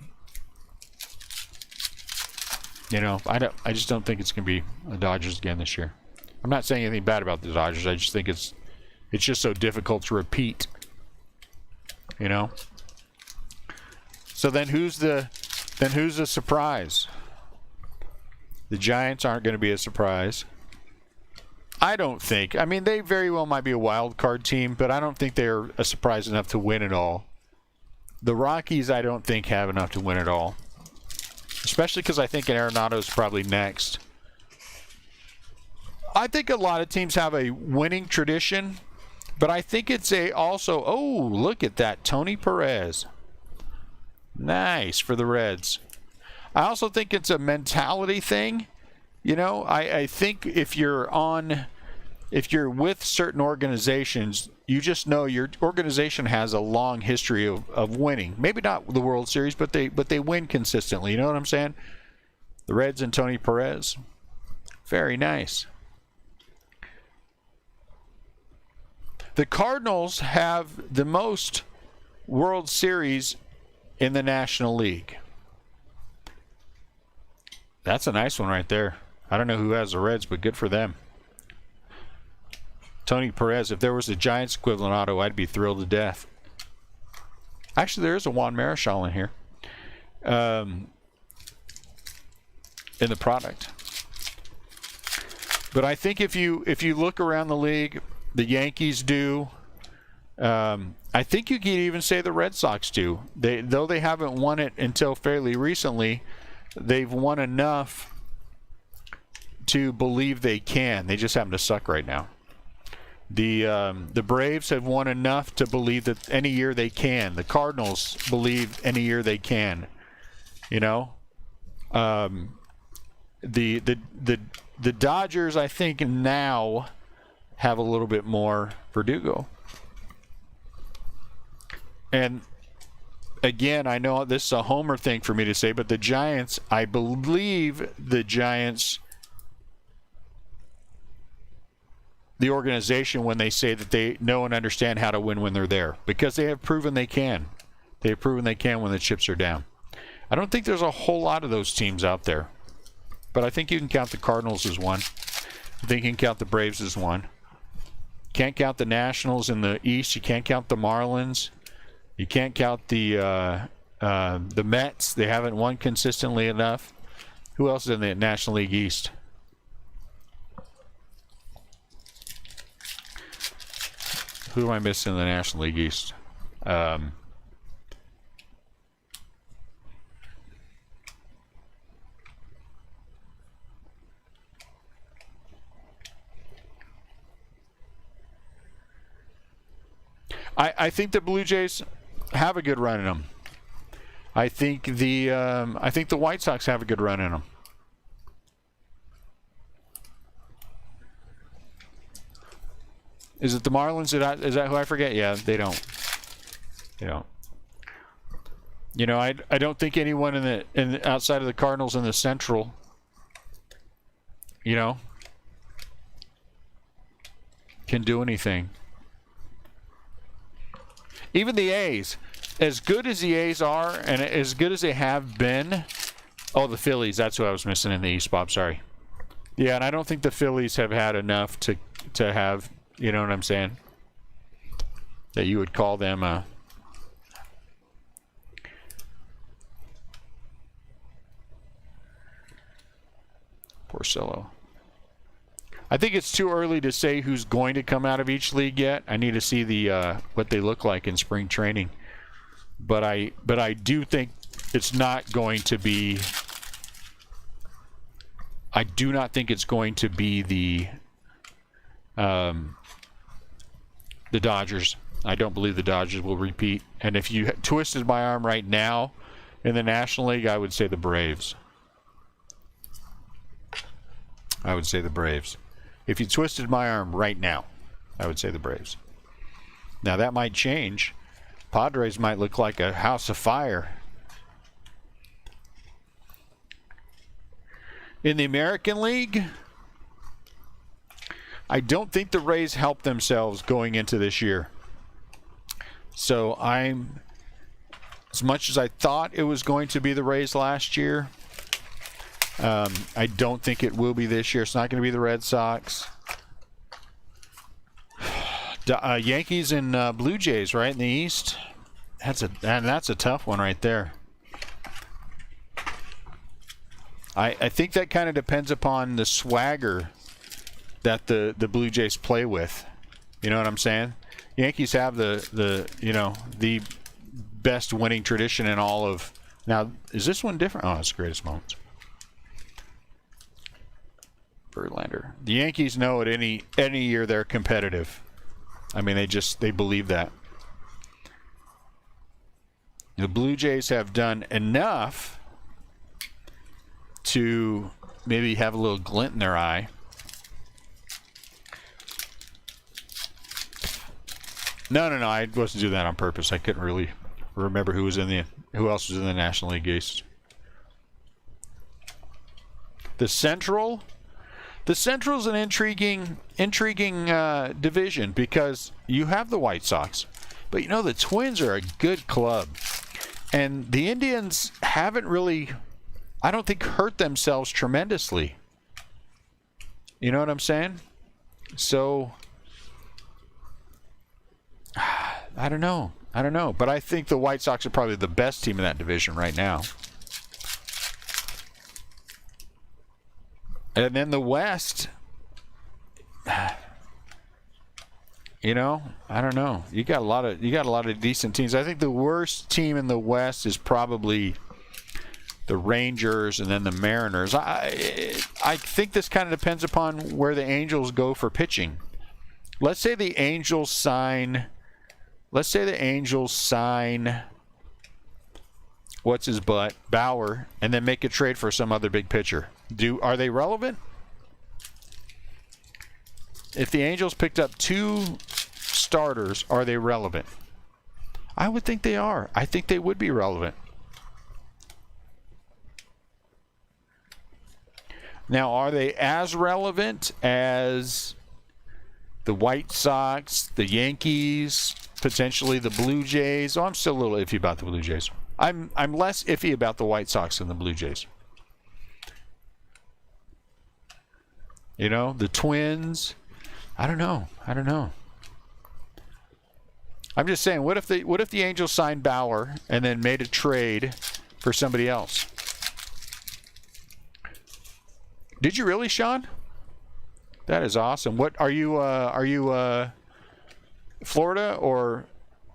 Speaker 1: know, I just don't think it's going to be the Dodgers again this year. I'm not saying anything bad about the Dodgers. I just think it's just so difficult to repeat. You know. So then who's the surprise? The Giants aren't going to be a surprise. I don't think. I mean, they very well might be a wild card team, but I don't think they're a surprise enough to win it all. The Rockies, I don't think, have enough to win it all. Especially because I think Arenado's probably next. I think a lot of teams have a winning tradition, but I think it's also, oh, look at that, Tony Perez. Nice for the Reds. I also think it's a mentality thing. You know, I think if you're with certain organizations, you just know your organization has a long history of winning. Maybe not the World Series, but they win consistently. You know what I'm saying? The Reds and Tony Perez. Very nice. The Cardinals have the most World Series in the National League. That's a nice one right there. I don't know who has the Reds, but good for them. Tony Perez, if there was a Giants equivalent auto, I'd be thrilled to death. Actually, there is a Juan Marichal in here. In the product. But I think if you look around the league, the Yankees do. I think you could even say the Red Sox do. Though they haven't won it until fairly recently, they've won enough to believe they can. They just happen to suck right now. The Braves have won enough to believe that any year they can. The Cardinals believe any year they can. You know, the Dodgers, I think now have a little bit more Verdugo. And again, I know this is a homer thing for me to say, but the Giants, I believe the Giants, the organization, when they say that they know and understand how to win when they're there, because they have proven they can. They have proven they can when the chips are down. I don't think there's a whole lot of those teams out there, but I think you can count the Cardinals as one. I think you can count the Braves as one. Can't count the Nationals in the East. You can't count the Marlins. You can't count the Mets. They haven't won consistently enough. Who else is in the National League East? Who am I missing in the National League East? I think the Blue Jays have a good run in them. I think the White Sox have a good run in them. Is it the Marlins? Is that who I forget? Yeah, they don't. They don't. You know, I don't think anyone in the outside of the Cardinals in the Central, you know, can do anything. Even the A's, as good as the A's are and as good as they have been. Oh, the Phillies. That's who I was missing in the East, Bob. Sorry. Yeah, and I don't think the Phillies have had enough to have, you know what I'm saying, that you would call them a Porcello. I think it's too early to say who's going to come out of each league yet. I need to see the what they look like in spring training. But I do think it's not going to be. I do not think it's going to be the the Dodgers. I don't believe the Dodgers will repeat. And if you twisted my arm right now in the National League, I would say the Braves. I would say the Braves. If you twisted my arm right now, I would say the Braves. Now, that might change. Padres might look like a house of fire. In the American League, I don't think the Rays helped themselves going into this year. So as much as I thought it was going to be the Rays last year, I don't think it will be this year. It's not going to be the Red Sox. Yankees and Blue Jays, right, in the East. That's a tough one right there. I think that kind of depends upon the swagger that the Blue Jays play with. You know what I'm saying? Yankees have the best winning tradition in all of. Now, is this one different? Oh, it's the greatest moments. Verlander. The Yankees know at any year they're competitive. I mean, they believe that. The Blue Jays have done enough to maybe have a little glint in their eye. No, I wasn't doing that on purpose. I couldn't really remember who else was in the National League East. The Central's an intriguing division because you have the White Sox, but the Twins are a good club, and the Indians haven't really, I don't think, hurt themselves tremendously. You know what I'm saying? So I don't know, but I think the White Sox are probably the best team in that division right now. And then the West, I don't know. You got a lot of decent teams. I think the worst team in the West is probably the Rangers and then the Mariners. I think this kind of depends upon where the Angels go for pitching. Let's say the Angels sign what's his butt, Bauer, and then make a trade for some other big pitcher. Are they relevant? If the Angels picked up 2 starters, are they relevant? I would think they are. I think they would be relevant. Now, are they as relevant as the White Sox, the Yankees, potentially the Blue Jays? Oh, I'm still a little iffy about the Blue Jays. I'm less iffy about the White Sox than the Blue Jays. The Twins. I don't know. I'm just saying, what if the Angels signed Bauer and then made a trade for somebody else? Did you really, Sean? That is awesome. What are you? Florida or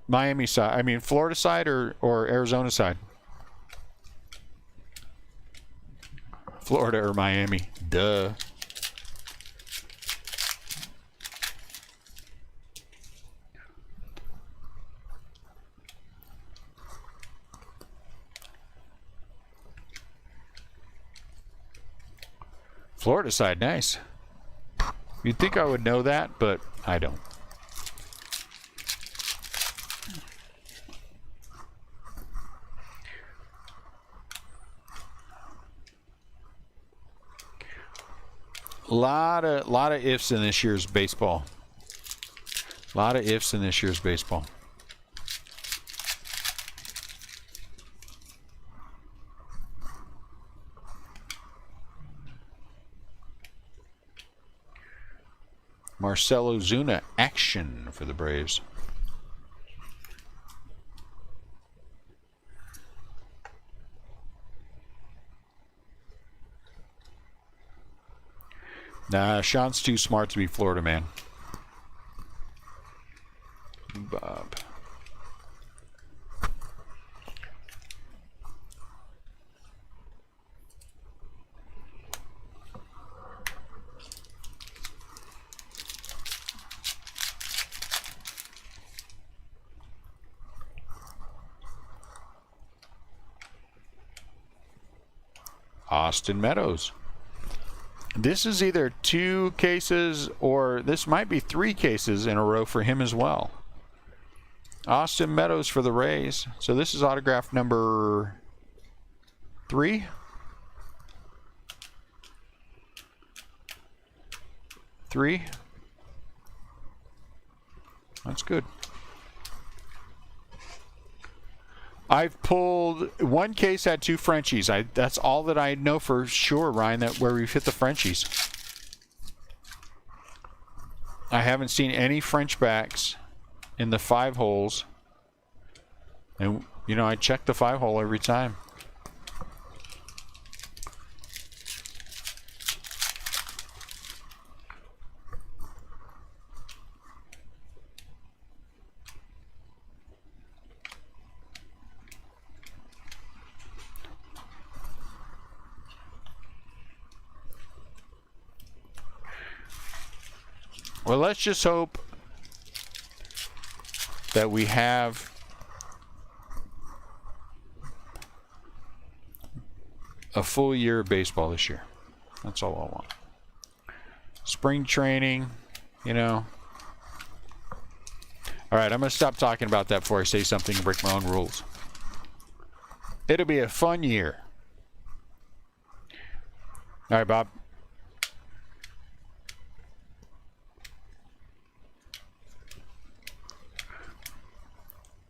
Speaker 1: Miami side? I mean, Florida side or Arizona side? Florida or Miami? Duh. Florida side, nice. You'd think I would know that, but I don't. Lot of ifs in this year's baseball. Marcelo Zuna action for the Braves. Nah, Sean's too smart to be Florida man. Bob. Austin Meadows. This is either 2 cases or this might be 3 cases in a row for him as well. Austin Meadows for the Rays. So this is autograph number 3. 3. That's good. I've pulled 1 case had 2 Frenchies. That's all that I know for sure, Ryan, that where we've hit the Frenchies. I haven't seen any French backs in the 5 holes. And, you know, I check the 5 hole every time. Well, let's just hope that we have a full year of baseball this year. That's all I want. Spring training, you know. All right, I'm going to stop talking about that before I say something and break my own rules. It'll be a fun year. All right, Bob.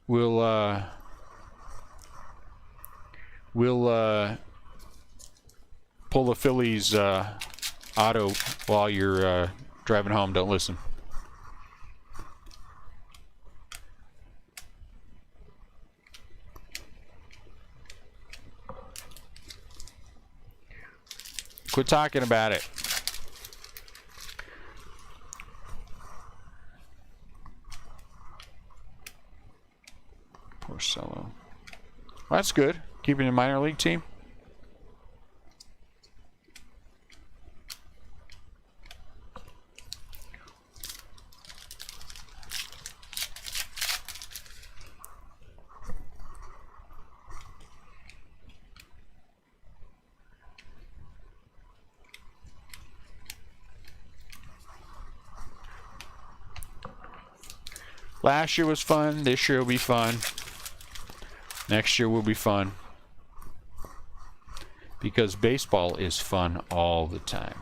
Speaker 1: We'll pull the Phillies auto while you're driving home. Don't listen. Quit talking about it. Porcello. Well, that's good. Keeping the minor league team. Last year was fun. This year will be fun. Next year will be fun. Because baseball is fun all the time.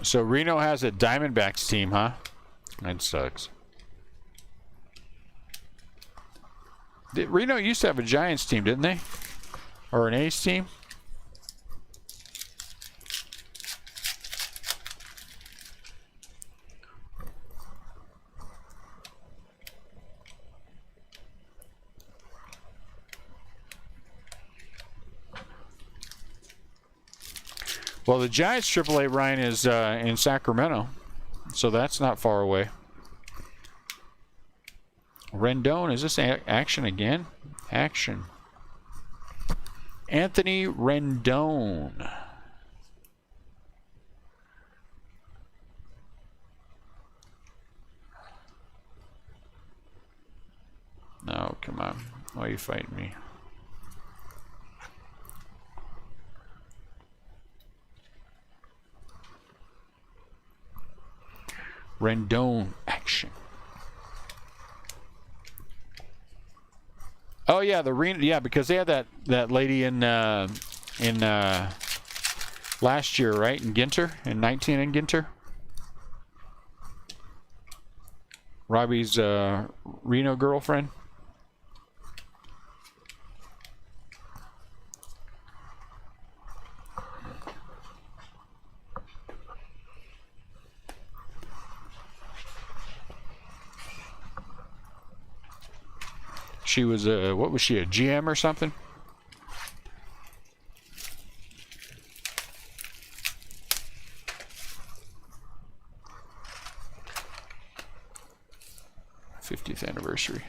Speaker 1: So Reno has a Diamondbacks team, huh? That sucks. Reno used to have a Giants team, didn't they? Or an A's team? Well, the Giants AAA, Ryan, is in Sacramento, so that's not far away. Rendon, is this action again? Action. Anthony Rendon. No, come on. Why are you fighting me? Rendon action. Oh yeah, because they had that lady in last year, right? In Ginter, in 19 in Ginter. Robbie's Reno girlfriend. She was what was she, a GM or something? 50th anniversary.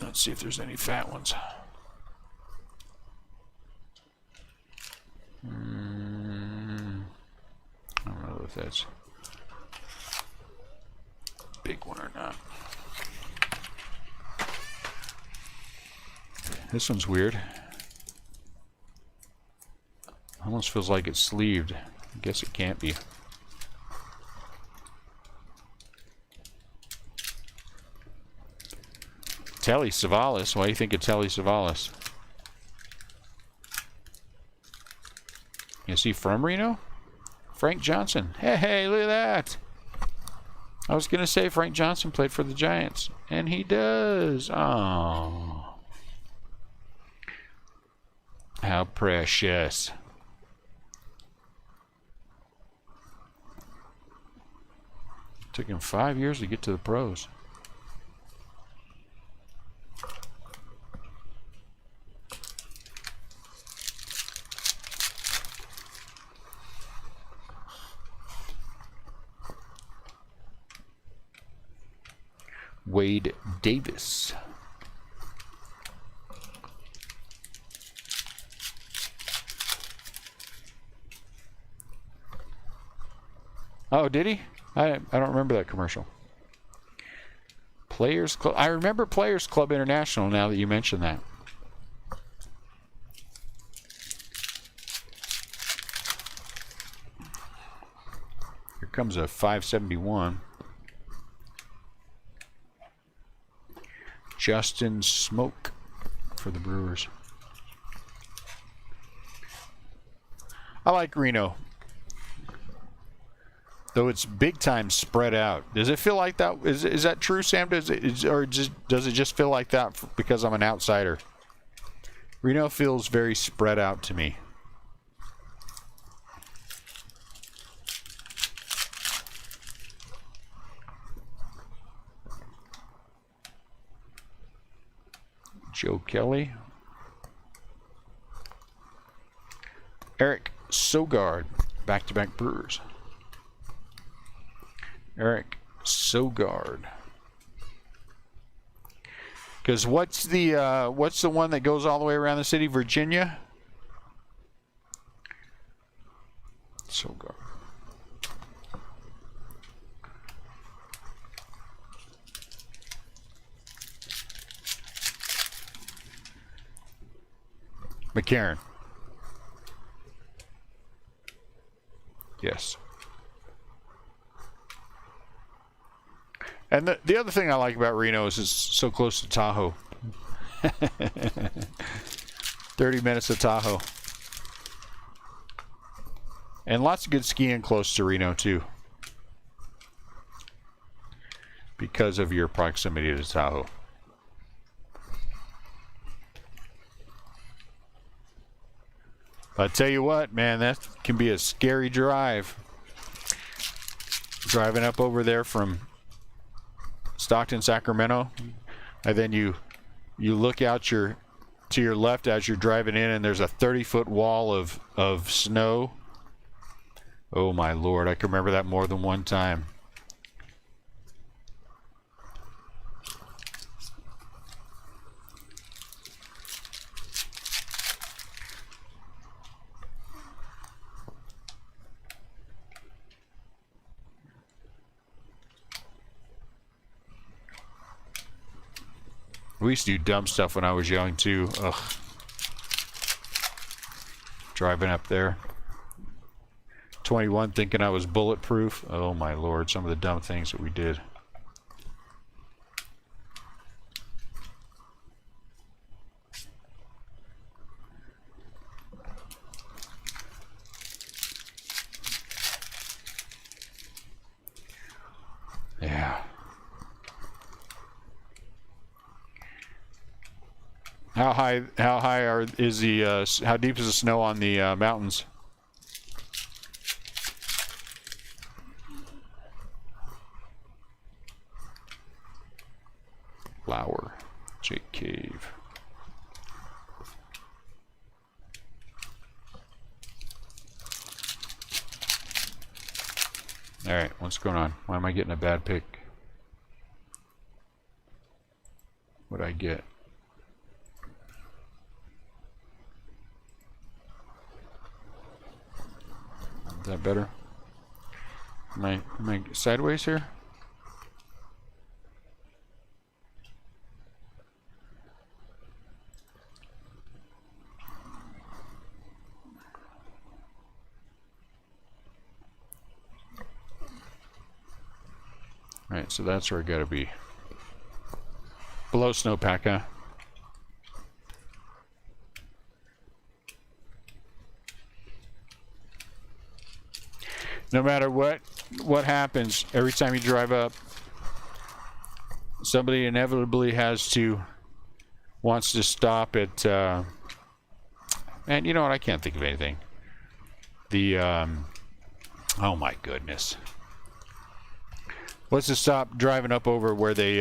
Speaker 1: Let's see if there's any fat ones. I don't know if that's a big one or not. This one's weird. Almost feels like it's sleeved. I guess it can't be. Telly Savalas. Why do you think of Telly Savalas? Is he from Reno? Frank Johnson. Hey, look at that. I was going to say Frank Johnson played for the Giants. And he does. Oh. How precious. Took him 5 years to get to the pros. Wade Davis. Oh, did he? I don't remember that commercial. Players Club. I remember Players Club International now that you mention that. Here comes a 571. Justin Smoke for the Brewers. I like Reno. Though it's big time spread out. Does it feel like that? Is that true, Sam? Does it just feel like that because I'm an outsider? Reno feels very spread out to me. Joe Kelly. Eric Sogard, back-to-back Brewers. Eric Sogard. Because what's the one that goes all the way around the city? Virginia? Sogard. McCarron. Yes. And the other thing I like about Reno is it's so close to Tahoe. 30 minutes to Tahoe. And lots of good skiing close to Reno, too. Because of your proximity to Tahoe. I tell you what, man, that can be a scary drive. Driving up over there from Stockton, Sacramento, and then you look out to your left as you're driving in, and there's a 30-foot wall of snow. Oh my Lord, I can remember that more than one time. We used to do dumb stuff when I was young, too. Ugh. Driving up there. 21, thinking I was bulletproof. Oh, my Lord. Some of the dumb things that we did. Yeah. How high how deep is the snow on the mountains? Lauer, Jake Cave. Alright, what's going on? Why am I getting a bad pick? What'd I get? Is that better? Am I sideways here? Alright, so that's where I gotta be. Below snowpack, huh? No matter what happens, every time you drive up, somebody inevitably wants to stop at, and you know what, I can't think of anything. Oh my goodness. What's to stop driving up over where they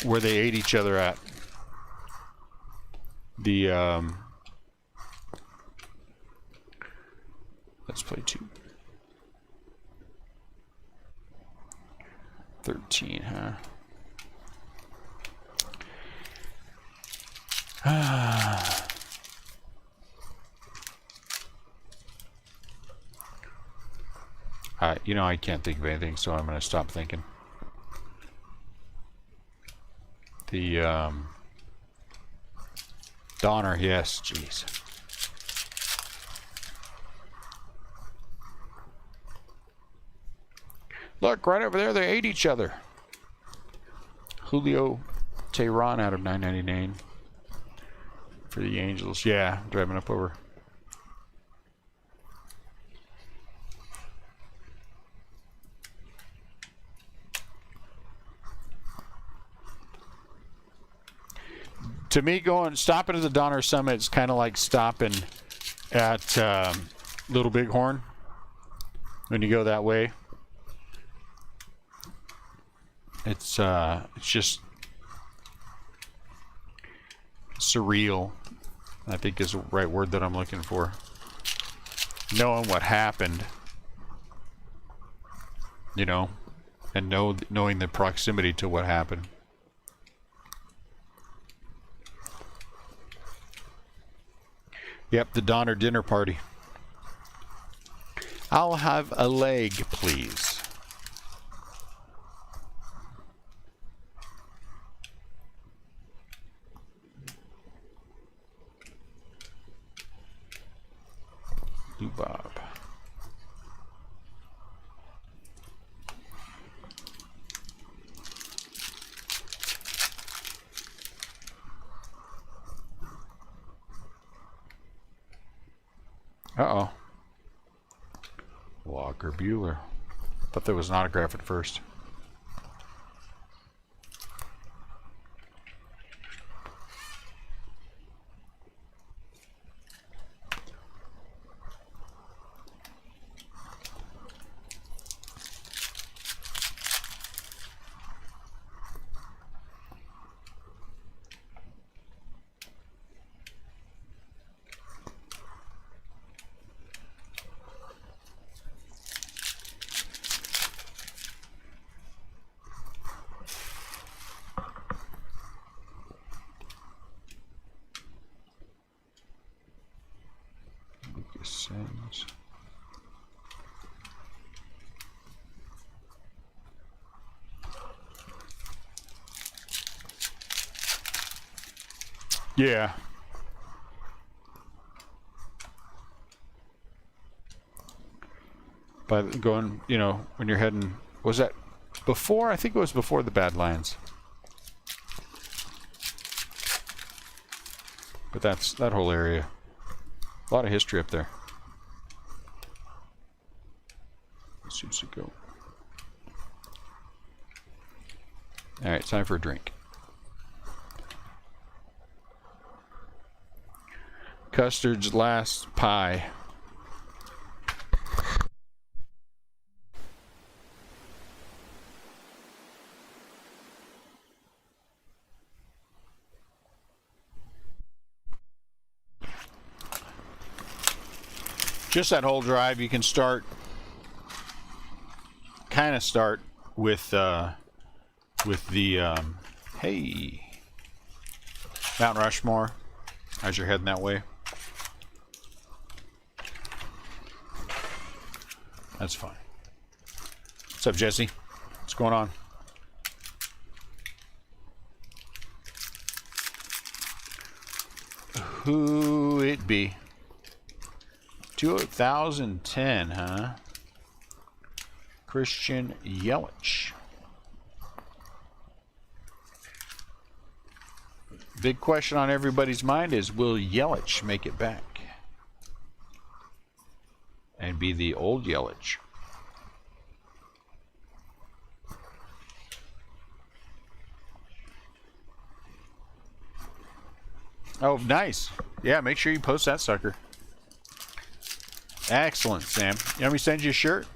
Speaker 1: ate each other at? Let's play 2. 13, huh? You know, I can't think of anything, so I'm going to stop thinking. The Donner, yes, jeez. Look, right over there, they ate each other. Julio Tehran out of 999 for the Angels. Yeah, driving up over. To me, stopping at the Donner Summit is kind of like stopping at Little Bighorn when you go that way. It's just surreal, I think is the right word that I'm looking for. Knowing what happened, you know, and knowing the proximity to what happened. Yep, the Donner dinner party. I'll have a leg, please. Bob. Uh-oh. Walker Bueller. Thought there was an autograph at first. Sims. Yeah. By going, you know, when you're heading, was that before? I think it was before the Badlands. But that's that whole area. A lot of history up there. Seems to go. All right, time for a drink. Custard's last pie. Just that whole drive, you can start kind of start with the hey, Mount Rushmore as you're heading that way. That's fine. What's up, Jesse? What's going on? Who it be? 2010, huh? Christian Yelich. Big question on everybody's mind is, will Yelich make it back and be the old Yelich? Oh, nice. Yeah, make sure you post that sucker. Excellent, Sam. You want me to send you a shirt?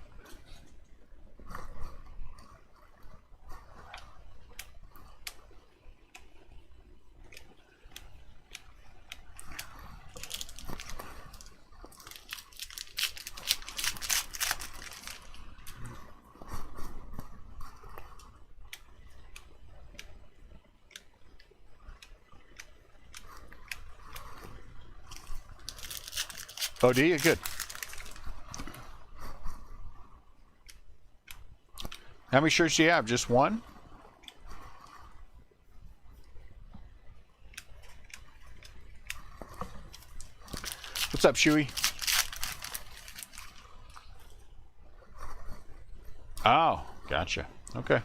Speaker 1: Oh, do you? Good. How many shirts do you have? Just one? What's up, Shuey? Oh, gotcha. Okay.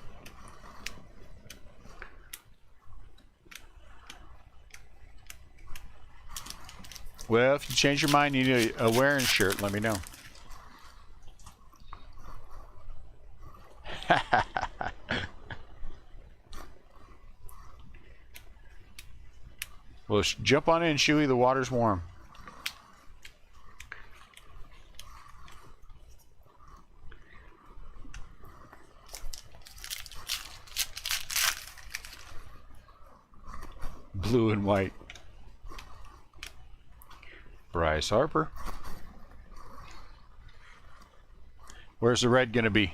Speaker 1: Well, if you change your mind, you need a wearing shirt, let me know. Well, jump on in, Shuey. The water's warm. Blue and white. Bryce Harper. Where's the red gonna be?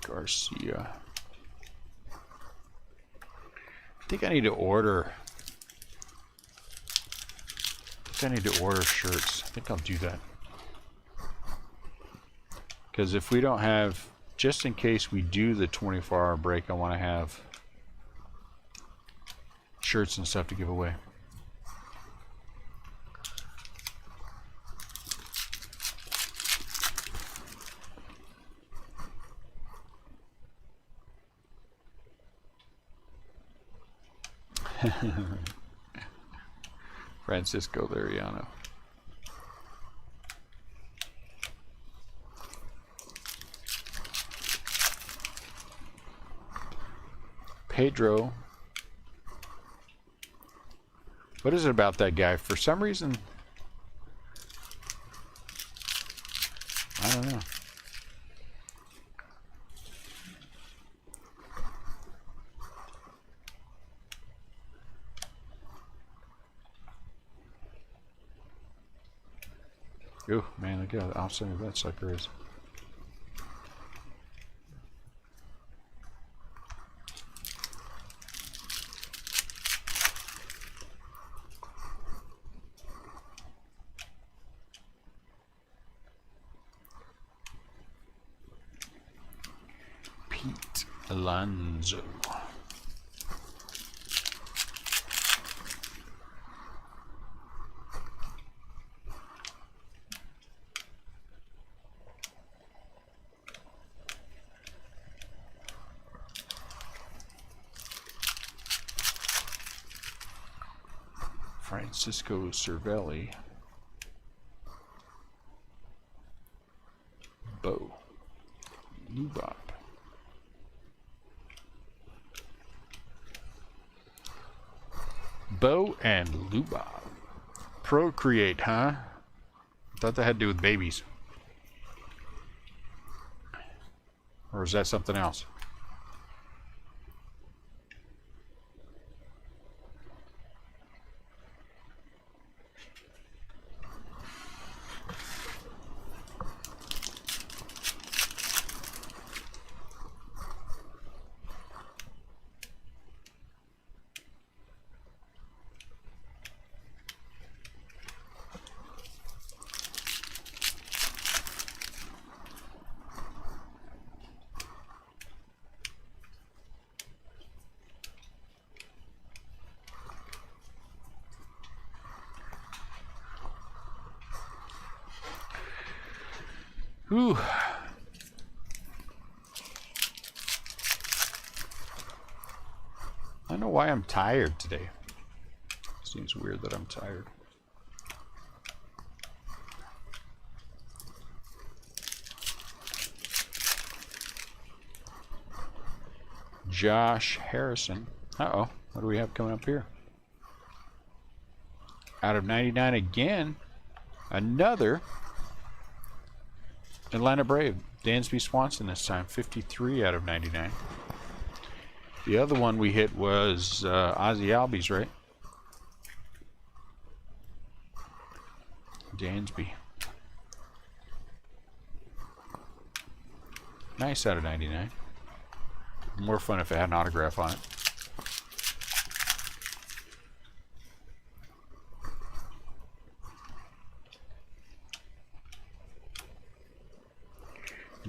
Speaker 1: Garcia. I think I need to order. Shirts. I think I'll do that. Because if we don't have, just in case we do the 24-hour break, I want to have shirts and stuff to give away. Francisco Liriano. Pedro. What is it about that guy? For some reason, I don't know. Oh man, look how awesome that sucker is. Pete Alonso. Francisco Cervelli. Bo. Lubop. Bo and Lubop. Procreate, huh? Thought that had to do with babies. Or is that something else? Whew. I don't know why I'm tired today. Seems weird that I'm tired. Josh Harrison. Uh-oh. What do we have coming up here? Out of 99 again. Another Atlanta Brave. Dansby Swanson this time. 53 out of 99. The other one we hit was Ozzy Albies, right? Dansby. Nice out of 99. More fun if it had an autograph on it.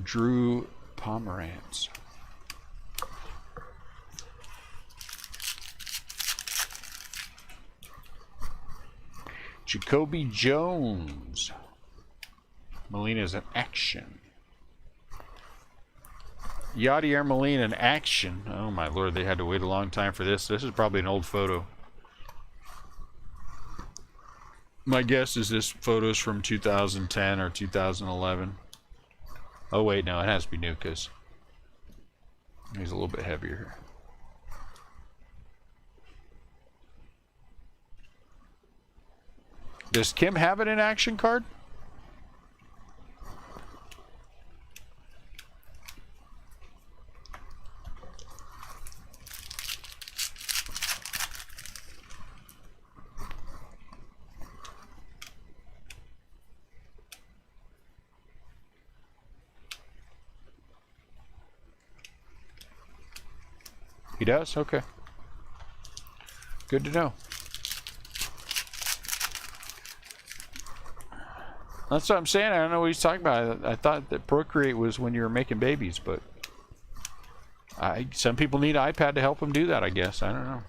Speaker 1: Drew Pomerantz. Jacoby Jones. Molina's in action. Yadier Molina in action. Oh my lord, they had to wait a long time for this. This is probably an old photo. My guess is this photo's from 2010 or 2011. Oh wait, no, it has to be new because he's a little bit heavier here. Does Kim have it in action card? He does? Okay. Good to know. That's what I'm saying. I don't know what he's talking about. I thought that Procreate was when you were making babies, but some people need an iPad to help them do that, I guess. I don't know.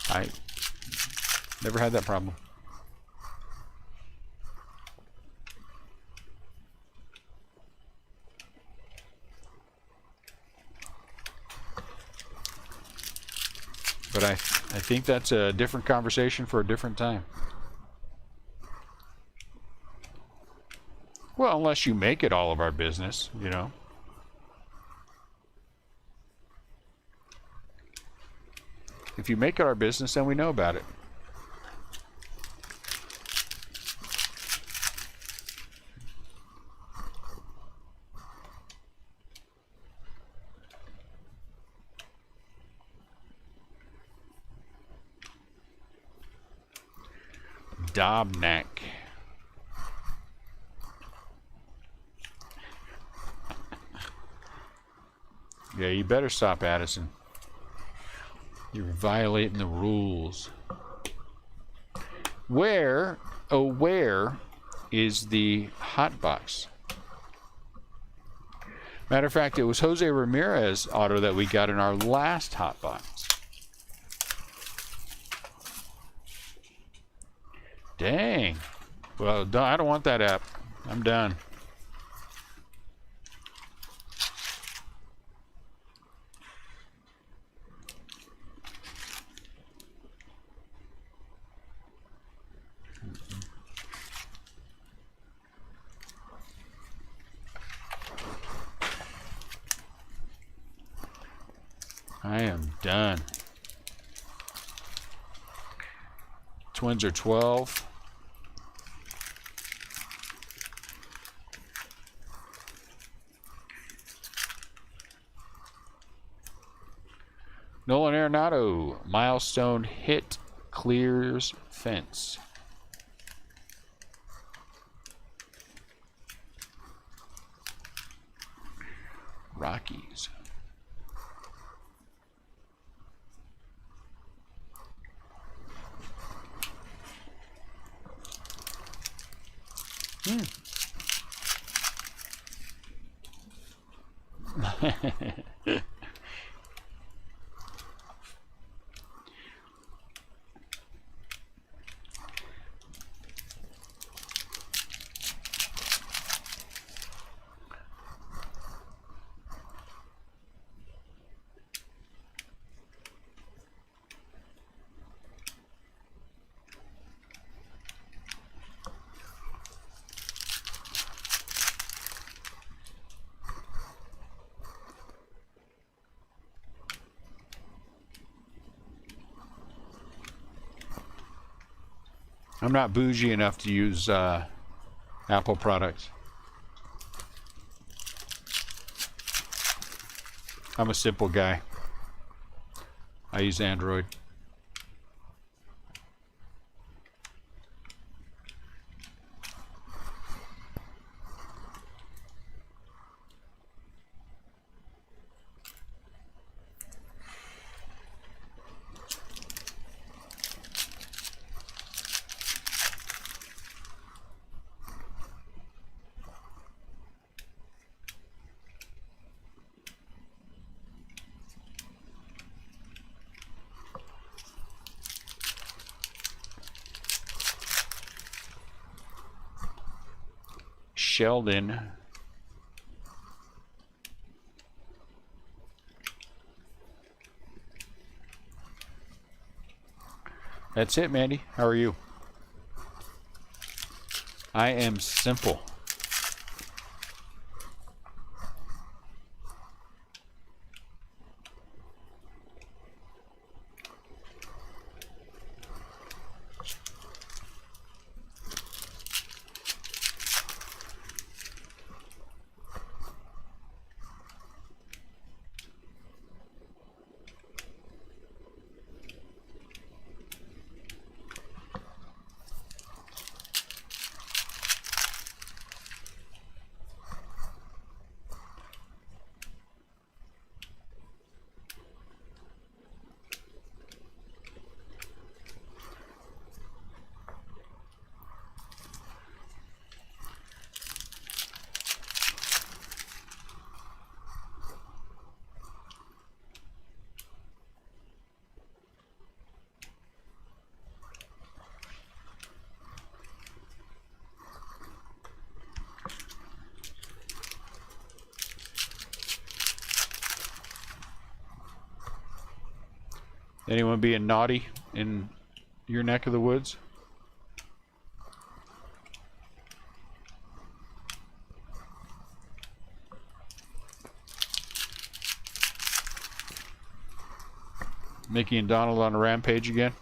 Speaker 1: I never had that problem. But I think that's a different conversation for a different time. Well, unless you make it all of our business, you know. If you make it our business, then we know about it. Dobnak. Yeah, you better stop, Addison. You're violating the rules. Where is the hot box? Matter of fact, it was Jose Ramirez auto that we got in our last hot box. Dang. Well, I don't want that app. I'm done. I am done. Twins are 12. Nolan Arenado, milestone hit, clears fence. Rockies. I'm not bougie enough to use Apple products. I'm a simple guy. I use Android. Sheldon. That's it, Mandy. How are you? I am simple. Anyone being naughty in your neck of the woods? Mickey and Donald on a rampage again?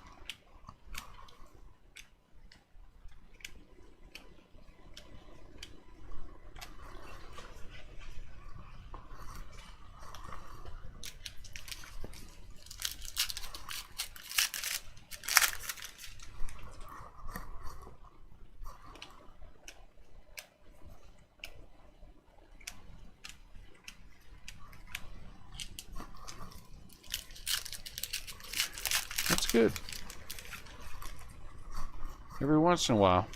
Speaker 1: That's good. Every once in a while.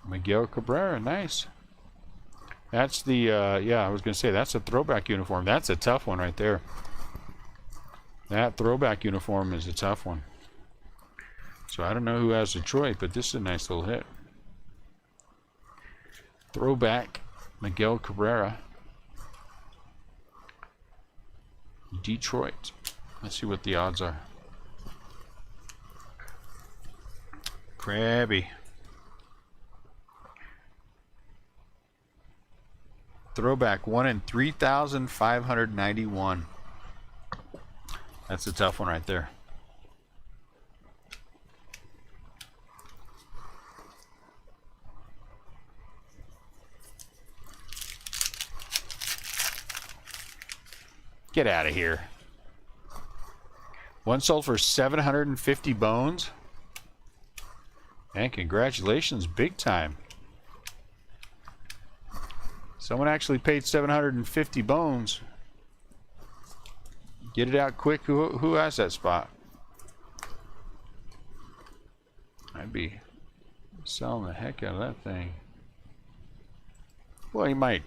Speaker 1: Miguel Cabrera, nice. That's the, yeah, I was going to say, that's a throwback uniform. That's a tough one right there. That throwback uniform is a tough one. So I don't know who has Detroit, but this is a nice little hit. Throwback, Miguel Cabrera. Detroit. Let's see what the odds are. Crabby. Throwback, 1 in 3,591. That's a tough one right there. Get out of here. One sold for 750 bones. And congratulations, big time. Someone actually paid 750 bones. Get it out quick. Who has that spot? I'd be selling the heck out of that thing. Well, you might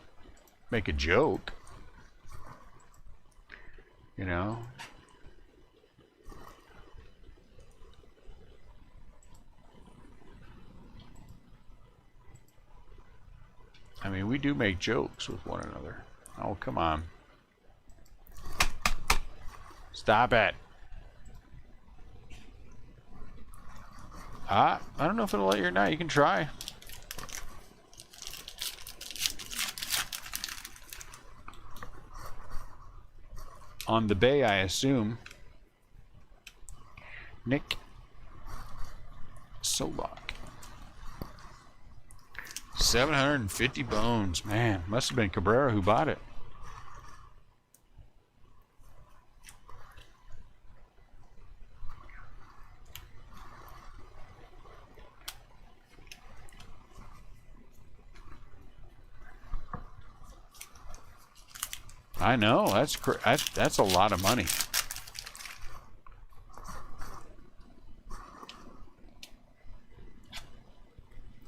Speaker 1: make a joke. You know? I mean, we do make jokes with one another. Oh, come on. Stop it. I don't know if it'll let you or not. You can try. On the bay, I assume. Nick Solak. 750 bones. Man, must have been Cabrera who bought it. I know, that's a lot of money.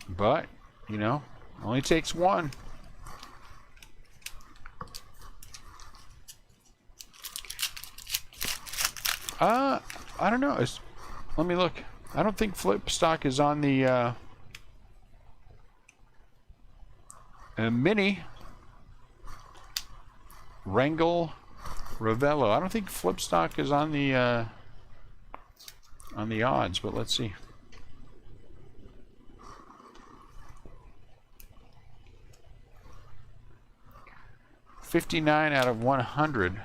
Speaker 1: But, you know, only takes one. I don't know. Let me look. I don't think flip stock is on the mini Wrangle Ravello. I don't think flip stock is on the odds, but let's see. $59 out of 100.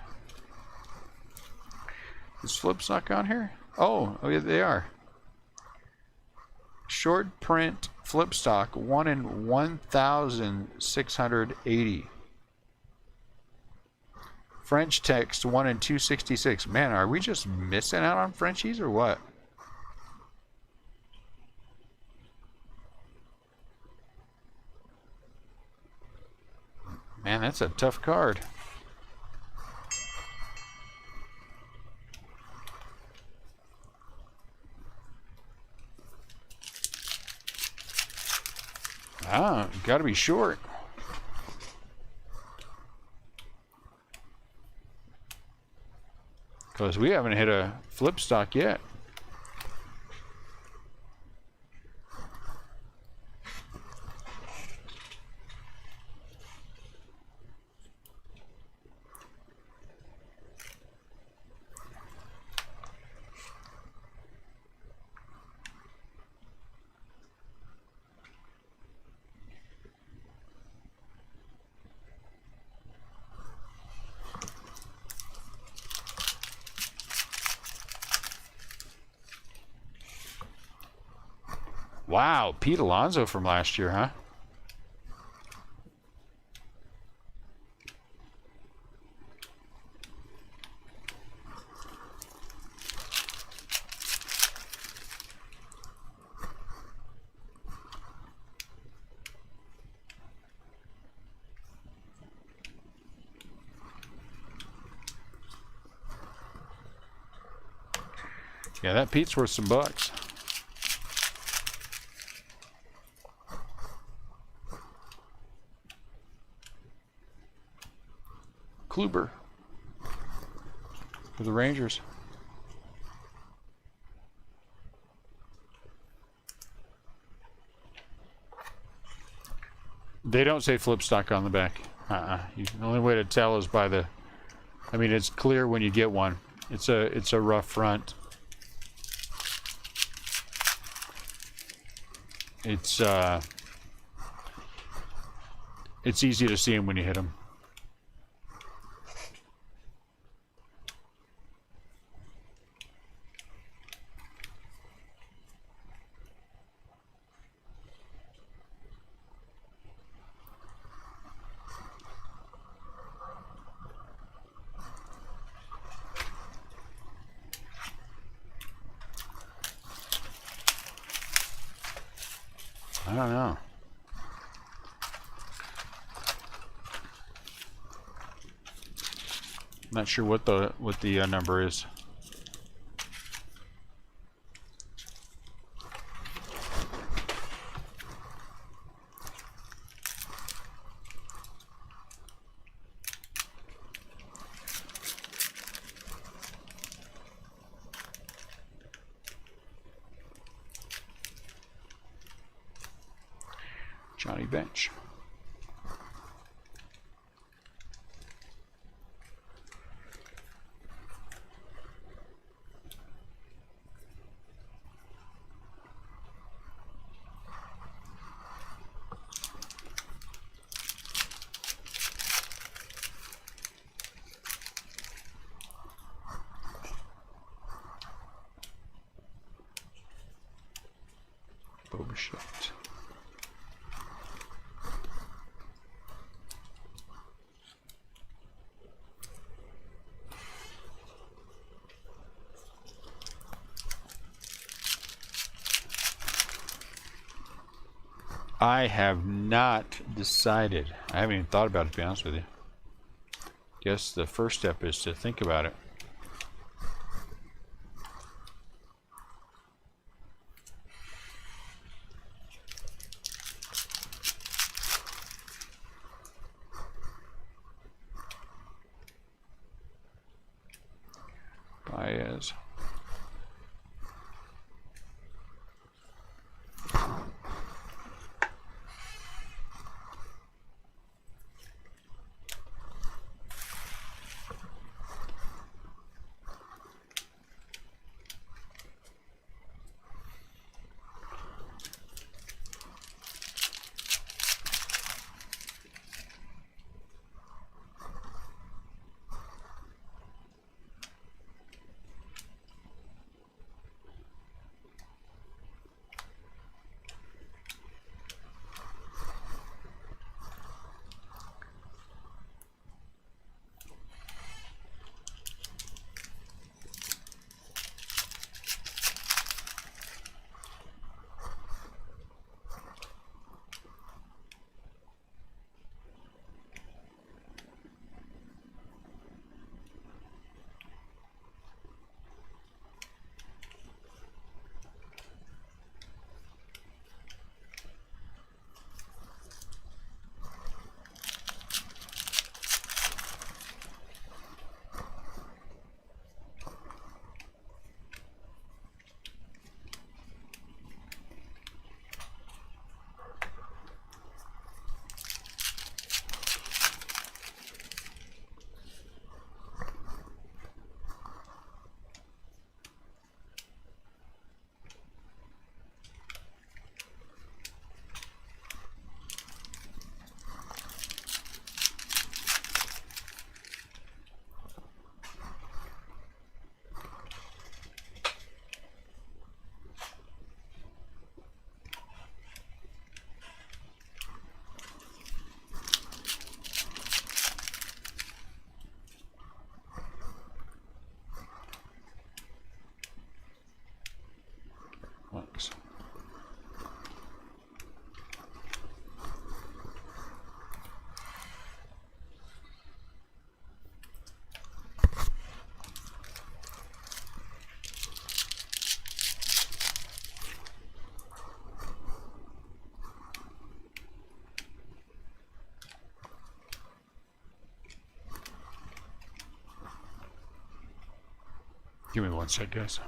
Speaker 1: Is flip stock on here? Oh yeah, they are. Short print flip stock, 1 in 1,680. French text, 1 in 266. Man, are we just missing out on Frenchies or what? Man, that's a tough card. Ah, gotta be short. Because we haven't hit a flip stock yet. Wow, Pete Alonso from last year, huh? Yeah, that Pete's worth some bucks. Kluber for the Rangers. They don't say flip stock on the back. The only way to tell is by the. I mean, it's clear when you get one. It's a rough front. It's easy to see them when you hit them. I don't know. Not sure what the number is. Johnny Bench. Boba shit. I have not decided. I haven't even thought about it, to be honest with you. Guess the first step is to think about it. Baez. Thanks. Give me one sec, guys.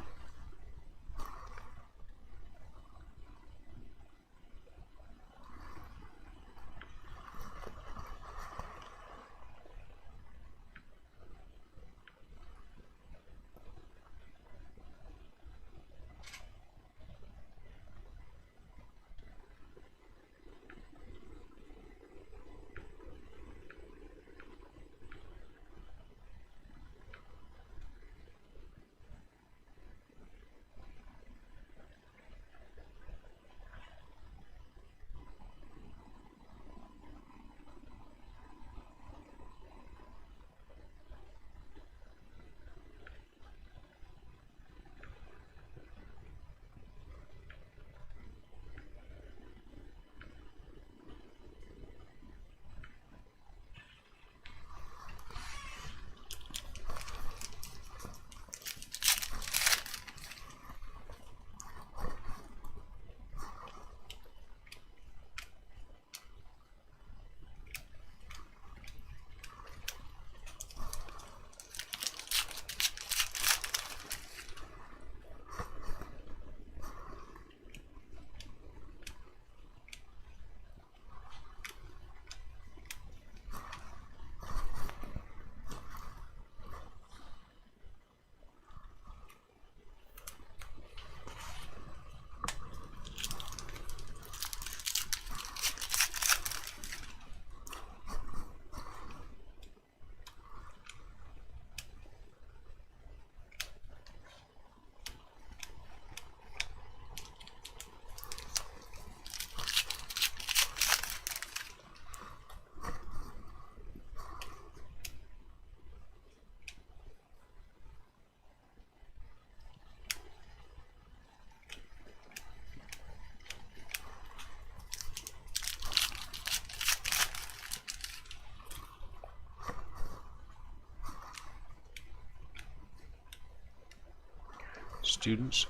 Speaker 1: Students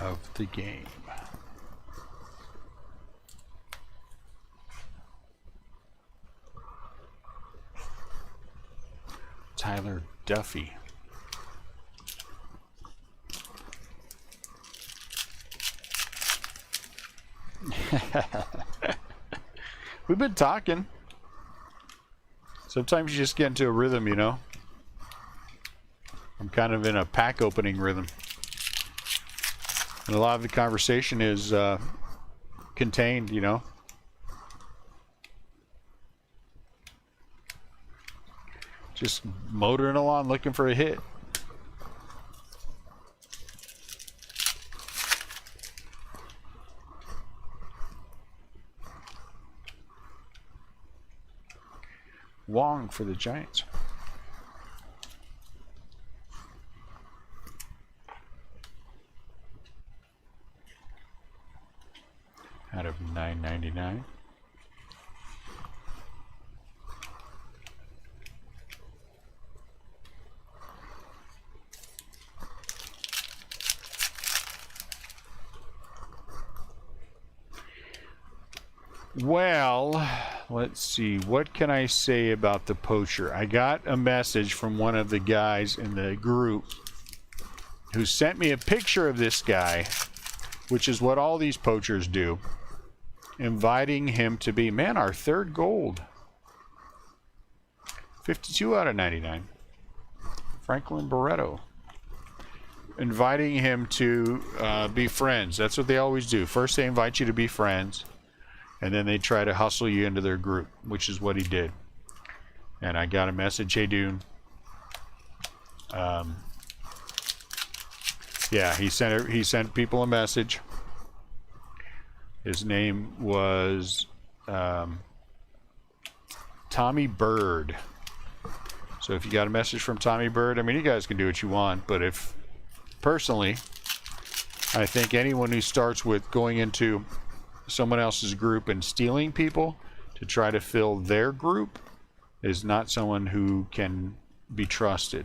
Speaker 1: of the game. Tyler Duffy. We've been talking. Sometimes you just get into a rhythm, you know. I'm kind of in a pack opening rhythm. And a lot of the conversation is contained, you know. Just motoring along looking for a hit. Wong for the Giants. Out of $9.99. Well, let's see. What can I say about the poacher? I got a message from one of the guys in the group who sent me a picture of this guy, which is what all these poachers do, inviting him to be, man, our third gold. 52 out of 99. Franklin Barreto. Inviting him to be friends. That's what they always do. First they invite you to be friends, and then they try to hustle you into their group, which is what he did. And I got a message, hey, Dune. Yeah, he sent people a message. His name was Tommy Bird. So if you got a message from Tommy Bird, I mean, you guys can do what you want, but if, personally, I think anyone who starts with going into someone else's group and stealing people to try to fill their group is not someone who can be trusted.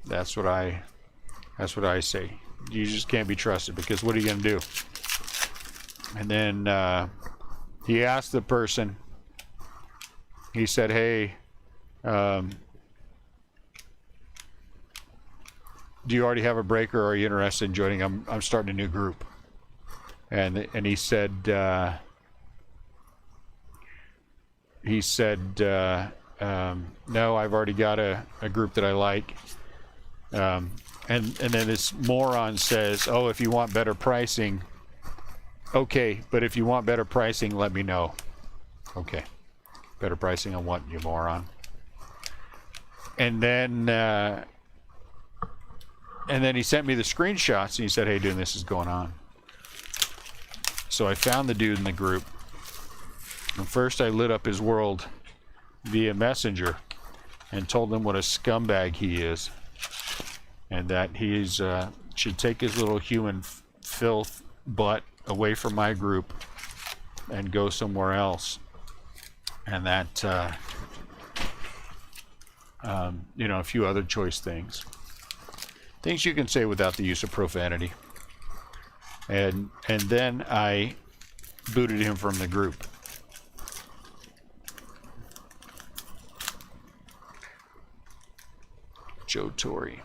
Speaker 1: That's what I say. You just can't be trusted, because what are you going to do? And then he asked the person, he said, hey, do you already have a breaker, or are you interested in joining? I'm starting a new group. And he said, no, I've already got a group that I like. And then this moron says, oh, if you want better pricing, okay, but if you want better pricing, let me know. Okay, better pricing on what, you moron? And then he sent me the screenshots, and he said, hey, dude, this is going on. So I found the dude in the group, and first I lit up his world via Messenger and told him what a scumbag he is, and that he's should take his little human filth butt away from my group and go somewhere else, and that you know, a few other choice things you can say without the use of profanity. And then I booted him from the group. Joe Torre.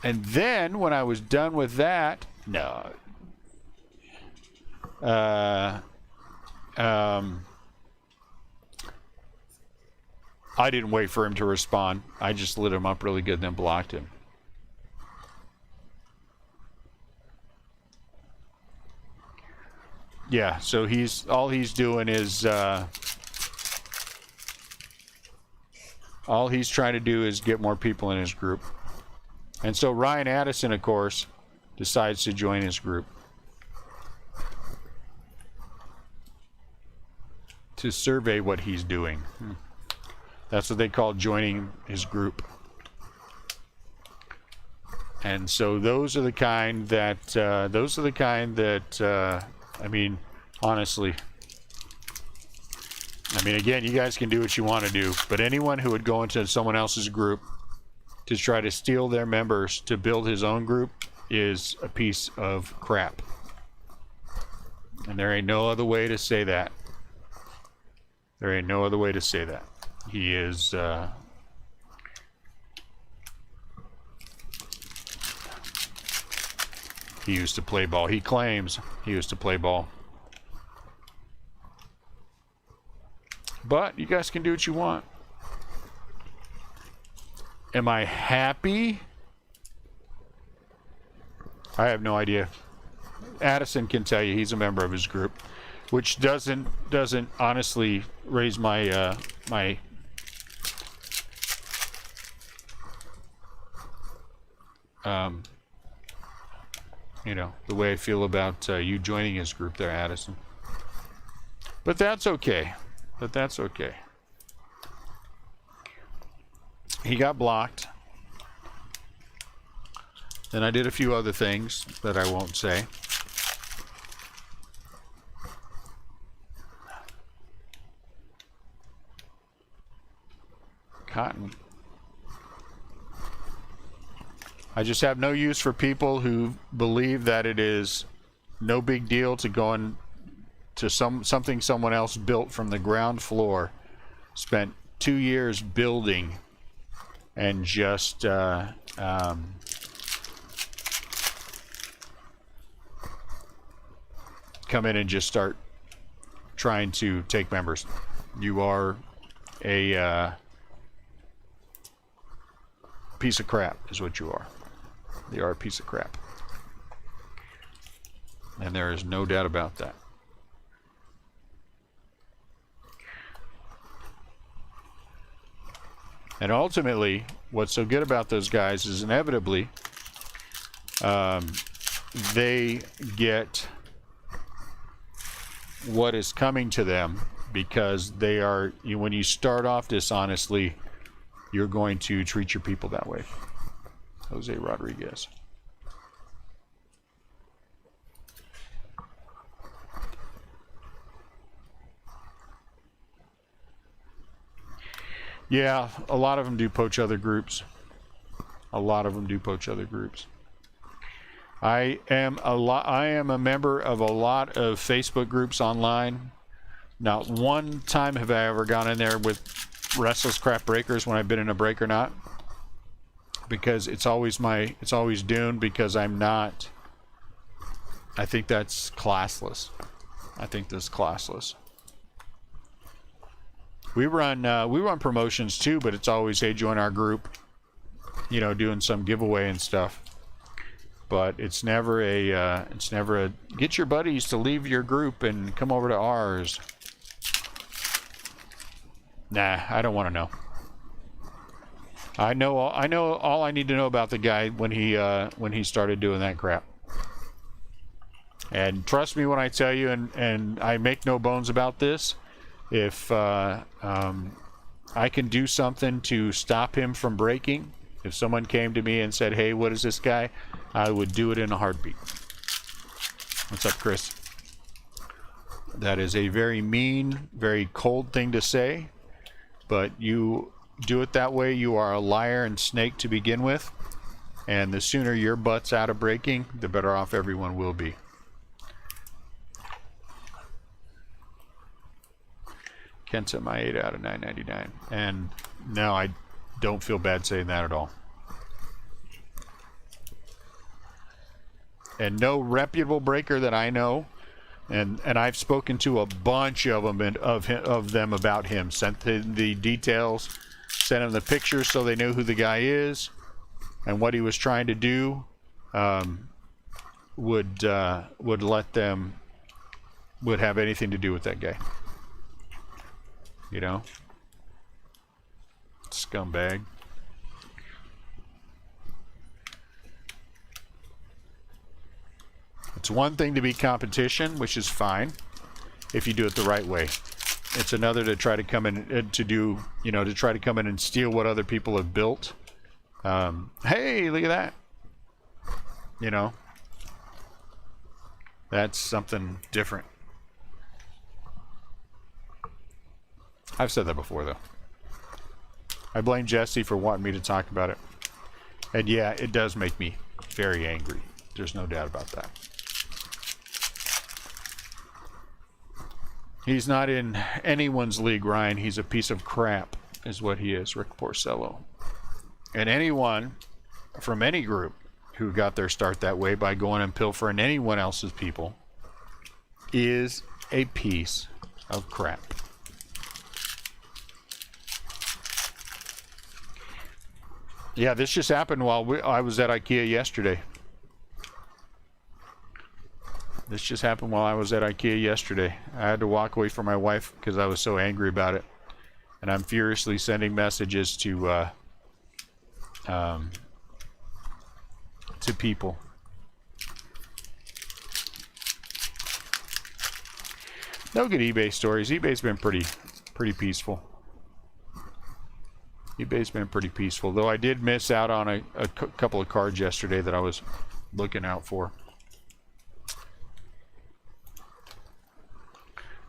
Speaker 1: And then when I was done with that, no. I didn't wait for him to respond. I just lit him up really good, then blocked him. Yeah, so all he's doing is all he's trying to do is get more people in his group. And so Ryan Addison, of course, decides to join his group to survey what he's doing. That's what they call joining his group. And so those are the kind that I mean, honestly, I mean, again, you guys can do what you want to do, but anyone who would go into someone else's group to try to steal their members to build his own group is a piece of crap. And there ain't no other way to say that. There ain't no other way to say that. He is, he used to play ball. He claims he used to play ball. But you guys can do what you want. Am I happy? I have no idea. Addison can tell you he's a member of his group, which doesn't honestly raise my my you know, the way I feel about you joining his group there, Addison. But that's okay. But that's okay. He got blocked. Then I did a few other things that I won't say. Cotton. I just have no use for people who believe that it is no big deal to go in to something someone else built from the ground floor, spent 2 years building, and just come in and just start trying to take members. You are a piece of crap, is what you are. You are a piece of crap. And there is no doubt about that. And ultimately, what's so good about those guys is inevitably they get what is coming to them, because they are, when you start off dishonestly, you're going to treat your people that way. Jose Rodriguez. Yeah, a lot of them do poach other groups. A lot of them do poach other groups. I am a member of a lot of Facebook groups online. Not one time have I ever gone in there with Restlesscraft Breakers when I've been in a break or not, because it's always Dune, because I'm not. I think that's classless. I think that's classless. We run promotions too, but it's always, hey, join our group, you know, doing some giveaway and stuff. But it's never a get your buddies to leave your group and come over to ours. Nah, I don't want to know. I know all I need to know about the guy when he started doing that crap. And trust me when I tell you, and I make no bones about this, if I can do something to stop him from breaking, if someone came to me and said, hey, what is this guy? I would do it in a heartbeat. What's up, Chris? That is a very mean, very cold thing to say, but you do it that way, you are a liar and snake to begin with, and the sooner your butt's out of breaking, the better off everyone will be. Kent sent my 8 out of 9.99, and no, I don't feel bad saying that at all. And no reputable breaker that I know, and I've spoken to a bunch of them about him, sent the details, sent them the pictures so they know who the guy is and what he was trying to do, would have anything to do with that guy. You know? Scumbag. It's one thing to be competition, which is fine if you do it the right way. It's another to try to come in to try to come in and steal what other people have built. Hey, look at that. You know, that's something different. I've said that before, though. I blame Jesse for wanting me to talk about it. And yeah, it does make me very angry. There's no doubt about that. He's not in anyone's league, Ryan. He's a piece of crap, is what he is, Rick Porcello. And anyone from any group who got their start that way by going and pilfering anyone else's people is a piece of crap. Yeah, this just happened while I was at IKEA yesterday. This just happened while I was at IKEA yesterday. I had to walk away from my wife because I was so angry about it. And I'm furiously sending messages to people. No good eBay stories. eBay's been pretty peaceful. eBay's been pretty peaceful, though I did miss out on a couple of cards yesterday that I was looking out for.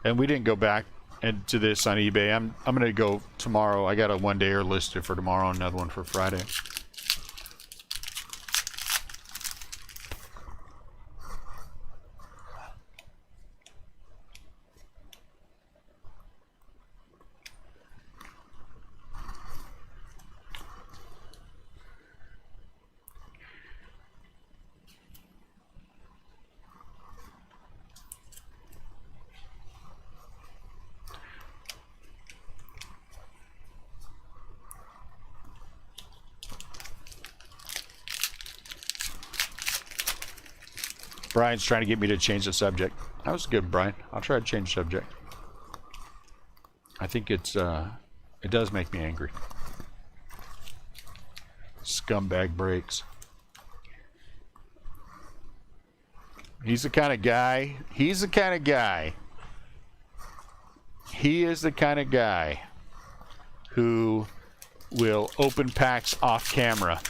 Speaker 1: And we didn't go back into this on eBay. I'm going to go tomorrow. I got a one-dayer listed for tomorrow, another one for Friday. Brian's trying to get me to change the subject. That was good, Brian. I'll try to change the subject. I think it does make me angry. Scumbag breaks. He's the kind of guy. He is the kind of guy who will open packs off camera.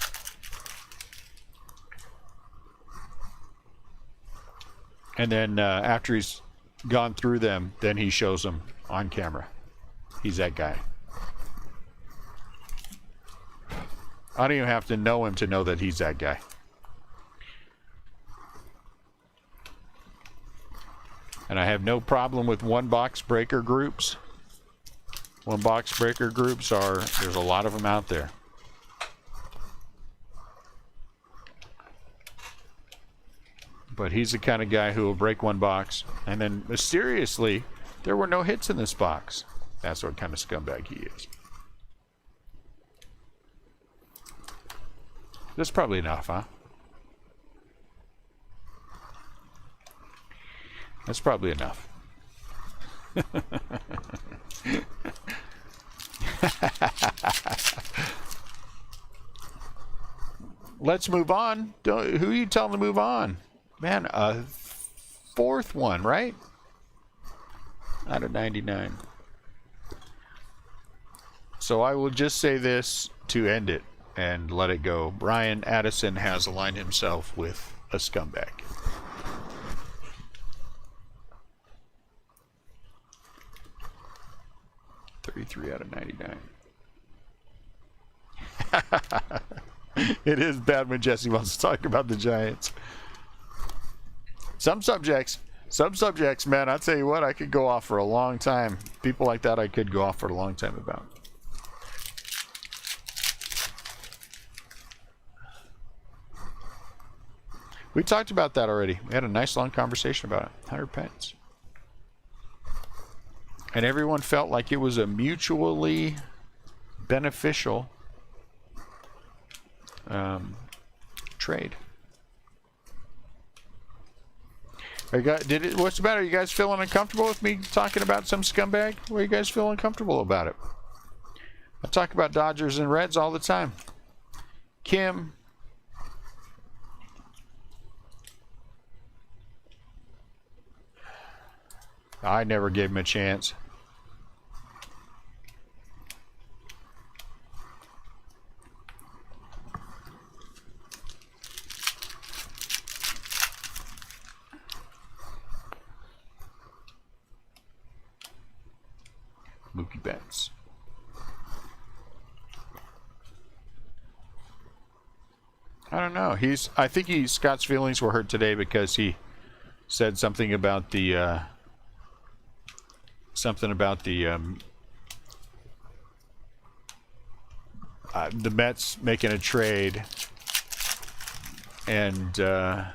Speaker 1: And then after he's gone through them, then he shows them on camera. He's that guy. I don't even have to know him to know that he's that guy. And I have no problem with one-box breaker groups. One-box breaker groups there's a lot of them out there. But he's the kind of guy who will break one box, and then mysteriously, there were no hits in this box. That's what kind of scumbag he is. That's probably enough, huh? That's probably enough. Let's move on. Who are you telling to move on? Man, a fourth one, right? Out of 99. So I will just say this to end it and let it go. Brian Addison has aligned himself with a scumbag. $33 out of 99. It is bad when Jesse wants to talk about the Giants. Some subjects, man, I'll tell you what, I could go off for a long time. People like that I could go off for a long time about. We talked about that already. We had a nice long conversation about it. 100 pence. And everyone felt like it was a mutually beneficial trade. What's the matter? Are you guys feeling uncomfortable with me talking about some scumbag? Why are you guys feeling uncomfortable about it? I talk about Dodgers and Reds all the time. Kim. I never gave him a chance. Mookie Betts. I don't know. I think Scott's feelings were hurt today because he said something about the Mets making a trade, and then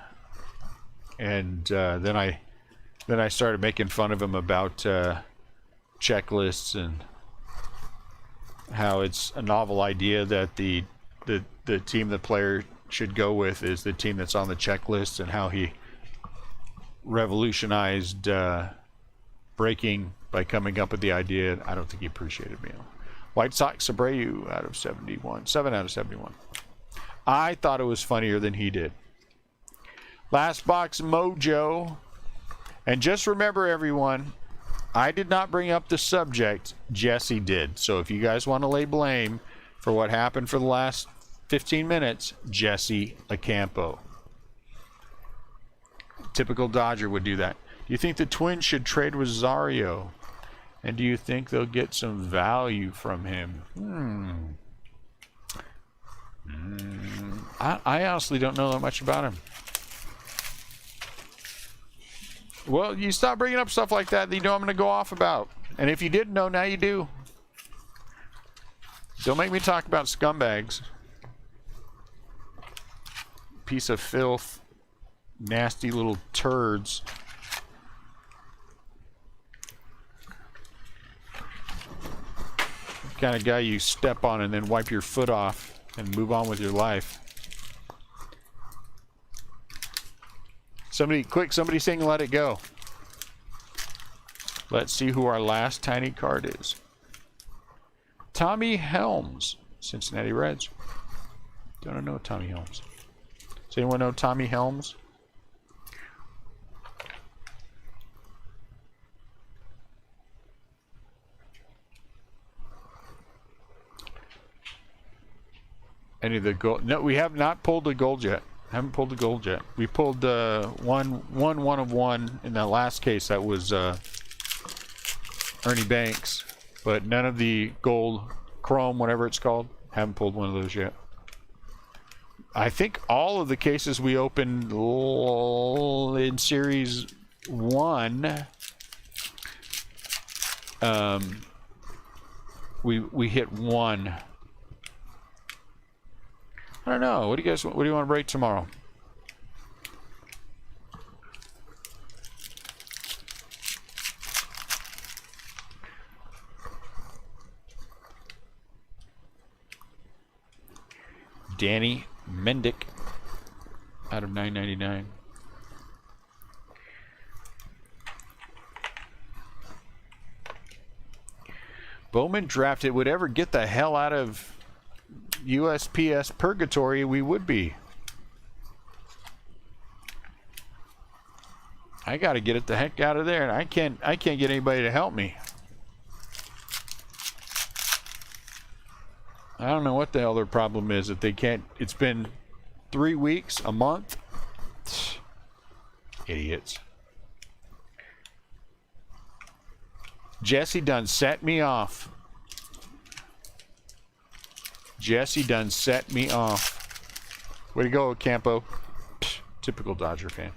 Speaker 1: I started making fun of him about checklists and how it's a novel idea that the team the player should go with is the team that's on the checklist, and how he revolutionized breaking by coming up with the idea. I don't think he appreciated me. White Sox Abreu out of 71. 7 out of 71. I thought it was funnier than he did. Last box mojo. And just remember, everyone, I did not bring up the subject. Jesse did. So if you guys want to lay blame for what happened for the last 15 minutes, Jesse Acampo. Typical Dodger would do that. Do you think the Twins should trade Rosario? And do you think they'll get some value from him? I honestly don't know that much about him. Well, you stop bringing up stuff like that you know I'm going to go off about. And if you didn't know, now you do. Don't make me talk about scumbags. Piece of filth. Nasty little turds. The kind of guy you step on and then wipe your foot off and move on with your life. Somebody, quick, somebody sing Let It Go. Let's see who our last tiny card is. Tommy Helms, Cincinnati Reds. Don't know Tommy Helms. Does anyone know Tommy Helms? Any of the gold? No, we have not pulled the gold yet. Haven't pulled the gold yet. We pulled one of one in that last case. That was Ernie Banks, but none of the gold chrome, whatever it's called. Haven't pulled one of those yet. I think all of the cases we opened in Series 1, we hit one. I don't know. What do you guys? What do you want to break tomorrow? Danny Mendick out of 999. Bowman drafted. Would ever get the hell out of USPS purgatory, we would be. I got to get it the heck out of there, and I can't get anybody to help me. I don't know what the hell their problem is that they can't. It's been 3 weeks, a month. Idiots. Jesse done set me off. Jesse done set me off. Way to go, Campo. Typical Dodger fan.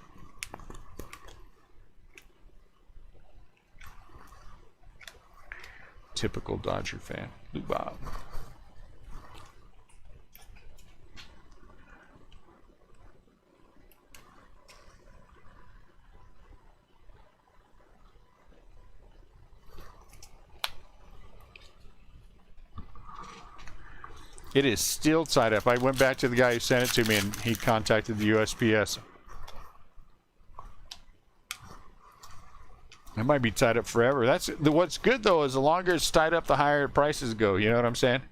Speaker 1: Typical Dodger fan. Lou Bob. It is still tied up. I went back to the guy who sent it to me, and he contacted the USPS. It might be tied up forever. That's what's good though is the longer it's tied up, the higher prices go. You know what I'm saying?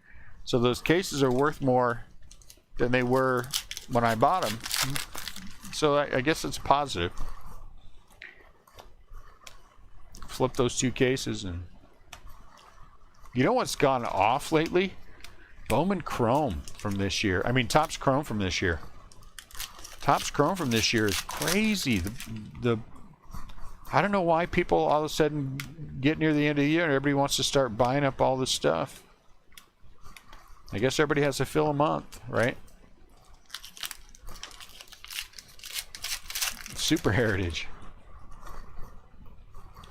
Speaker 1: So those cases are worth more than they were when I bought them. So I guess it's positive. Flip those two cases, and you know what's gone off lately? Bowman Chrome from this year. I mean, Topps Chrome from this year. Topps Chrome from this year is crazy. I don't know why people all of a sudden get near the end of the year and everybody wants to start buying up all this stuff. I guess everybody has to fill a month, right? super heritage.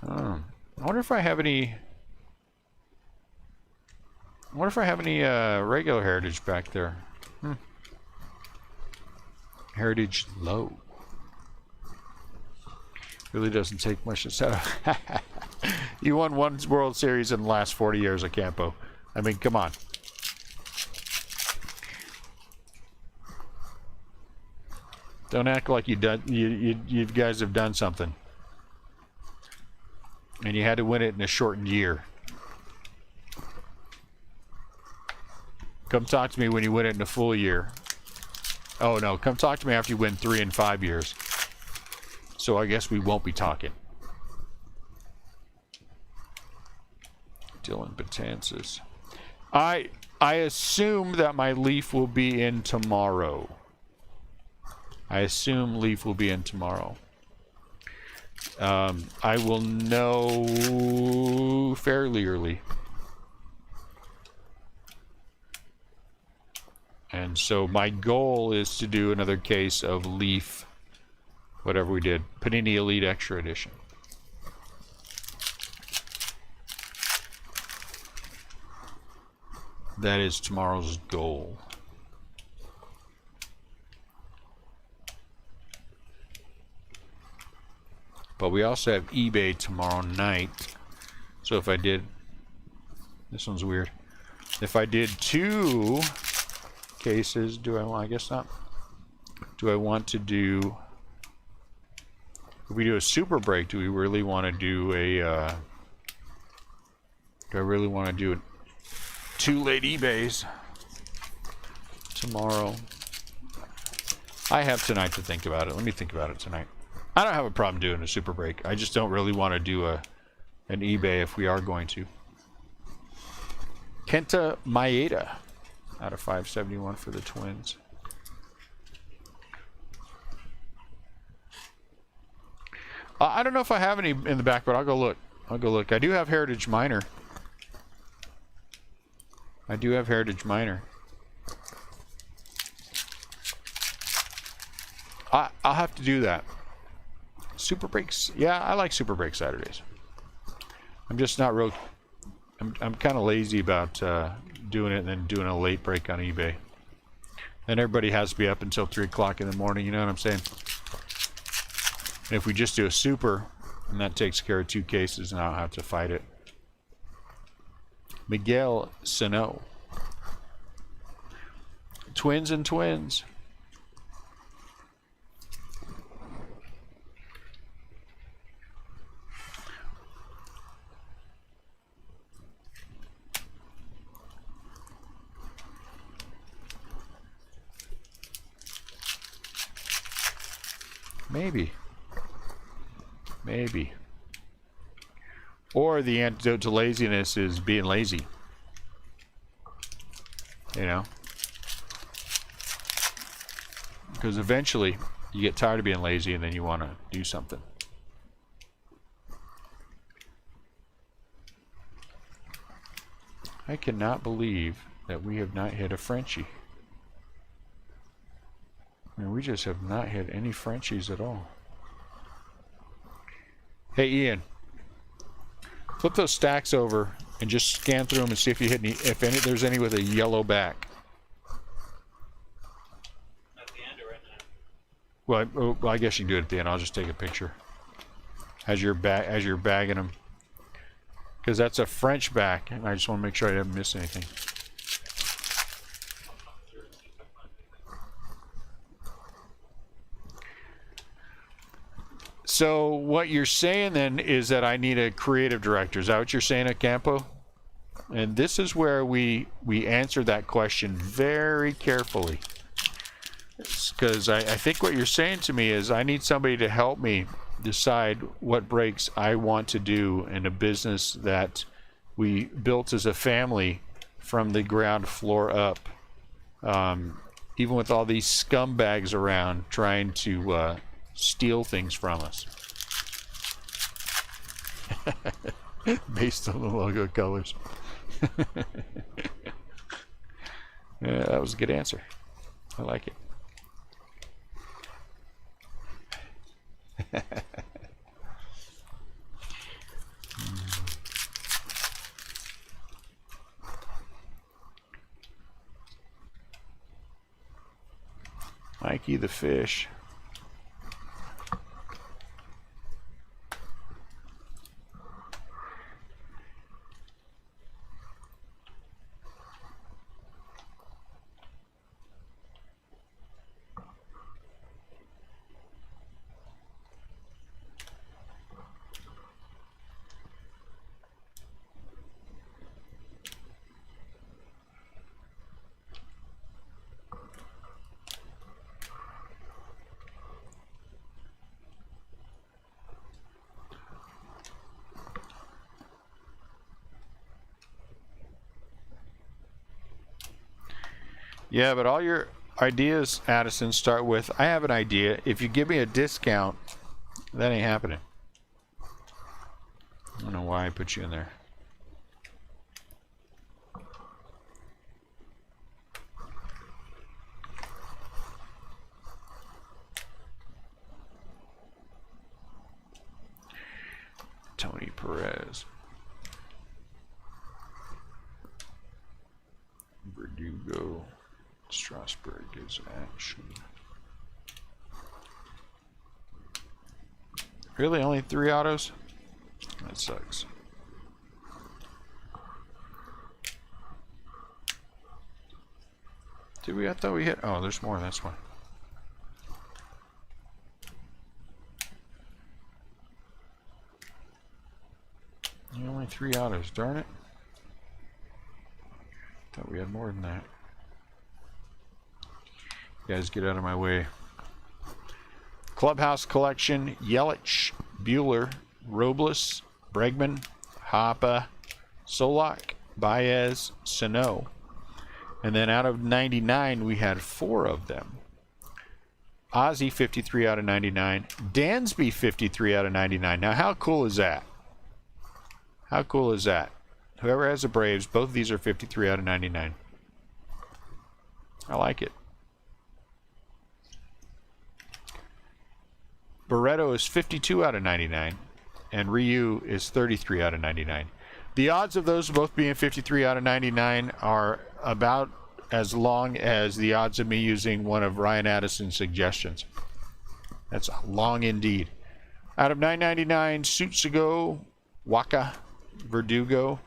Speaker 1: I wonder if I have any... I wonder if I have any regular heritage back there. Heritage low. Really doesn't take much to set up. You won one World Series in the last 40 years of Campo. I mean, come on. Don't act like you guys have done something. And you had to win it in a shortened year. Come talk to me when you win it in a full year. Oh no, come talk to me after you win 3 and 5 years. So I guess we won't be talking. Dylan Betances. I assume that my Leaf will be in tomorrow. I assume Leaf will be in tomorrow. I will know fairly early. And so my goal is to do another case of Leaf, whatever we did, Panini Elite Extra Edition. That is tomorrow's goal. But we also have eBay tomorrow night. So if I did... This one's weird. If I did 2 cases, do I want... I guess not. Do I want to do... If we do a super break, do we really want to do a... do I really want to do 2 late eBays tomorrow? I have tonight to think about it. Let me think about it tonight. I don't have a problem doing a super break. I just don't really want to do an eBay if we are going to. Kenta Maeda out of 571 for the Twins. I don't know if I have any in the back, but I'll go look. I'll go look. I do have Heritage Minor. I do have Heritage Minor. I'll have to do that. Super breaks. Yeah, I like super break Saturdays. I'm just not real... I'm kind of lazy about doing it and then doing a late break on eBay. And everybody has to be up until 3 o'clock in the morning, you know what I'm saying? And if we just do a super, and that takes care of 2 cases, and I don't have to fight it. Miguel Sano. Twins and Twins. Maybe. Maybe. Or the antidote to laziness is being lazy. You know? Because eventually you get tired of being lazy and then you want to do something. I cannot believe that we have not hit a Frenchie. I mean, we just have not hit any Frenchies at all. Hey, Ian. Flip those stacks over and just scan through them and see if you hit any, if any, there's any with a yellow back.
Speaker 2: At the end or right now?
Speaker 1: Well, I guess you can do it at the end. I'll just take a picture as you're bagging them, because that's a French back, and I just want to make sure I didn't miss anything. So what you're saying then is that I need a creative director. Is that what you're saying at Campo? And this is where we answer that question very carefully. Because I think what you're saying to me is I need somebody to help me decide what breaks I want to do in a business that we built as a family from the ground floor up. Even with all these scumbags around trying to steal things from us. Based on the logo colors. Yeah, that was a good answer. I like it. Mikey the fish. Yeah, but all your ideas, Addison, start with, I have an idea. If you give me a discount, that ain't happening. I don't know why I put you in there. Tony Perez. Verdugo. Strasburg is action. Really? Only 3 autos? That sucks. Did we? I thought we hit. Oh, there's more. That's why. Only 3 autos. Darn it. Thought we had more than that. You guys get out of my way. Clubhouse Collection, Yelich, Bueller, Robles, Bregman, Hoppe, Solak, Baez, Sano. And then out of 99, we had 4 of them. Ozzy, 53 out of 99. Dansby, 53 out of 99. Now, how cool is that? How cool is that? Whoever has the Braves, both of these are 53 out of 99. I like it. Barreto is 52 out of 99, and Ryu is 33 out of 99. The odds of those both being 53 out of 99 are about as long as the odds of me using one of Ryan Addison's suggestions. That's long indeed. Out of 999, Sutsugo, Waka, Verdugo,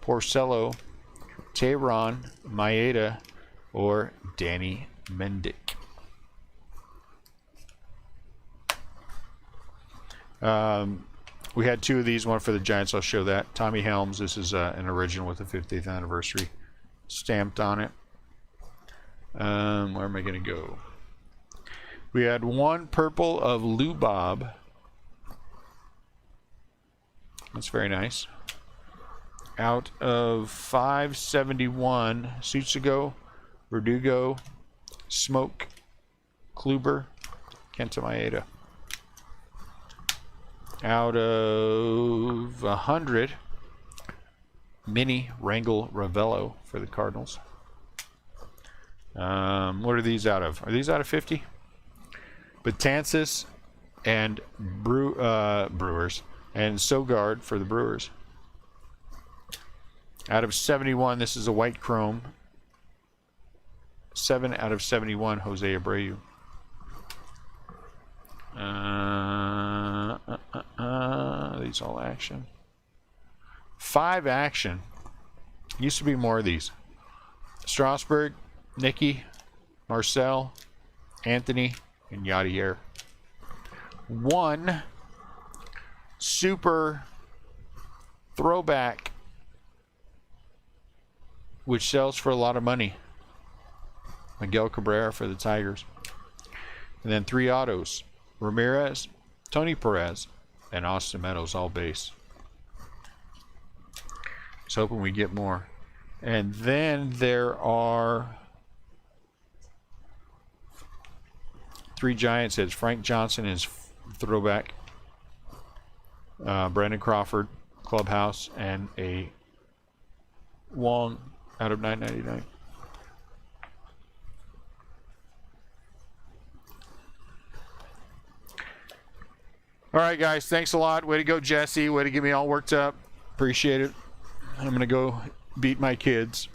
Speaker 1: Porcello, Tehran, Maeda, or Danny Mendick. We had 2 of these, one for the Giants. I'll show that. Tommy Helms, this is an original with the 50th anniversary stamped on it. Where am I going to go? We had 1 purple of Lubob. That's very nice. Out of 571, Sutsugo, Verdugo, Smoke, Kluber, Kenta Maeda. Out of 100, Mini Rangel Ravello for the Cardinals. What are these out of? Are these out of 50? Betances and Brewers and Sogard for the Brewers. Out of 71, this is a white chrome. 7 out of 71, Jose Abreu. These all action. 5 action. Used to be more of these. Strasburg, Nicky, Marcel, Anthony, and Yadier. 1 super throwback, which sells for a lot of money. Miguel Cabrera for the Tigers. And then 3 autos. Ramirez, Tony Perez, and Austin Meadows, all base. Just hoping we get more. And then there are 3 Giants hits. Frank Johnson is throwback. Brandon Crawford, Clubhouse, and a Wong out of 999. All right, guys. Thanks a lot. Way to go, Jesse. Way to get me all worked up. Appreciate it. I'm going to go beat my kids.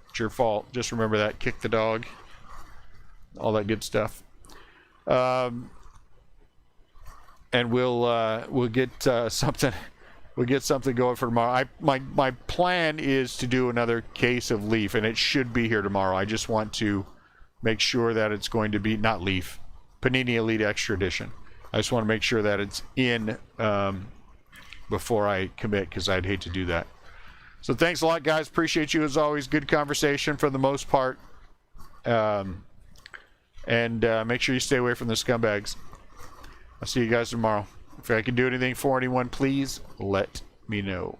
Speaker 1: It's your fault. Just remember that. Kick the dog. All that good stuff. And we'll get something. We'll get something going for tomorrow. My plan is to do another case of Leaf, and it should be here tomorrow. I just want to make sure that it's going to be not Leaf, Panini Elite Extra Edition. I just want to make sure that it's in before I commit, because I'd hate to do that. So thanks a lot, guys. Appreciate you as always. Good conversation for the most part. And make sure you stay away from the scumbags. I'll see you guys tomorrow. If I can do anything for anyone, please let me know.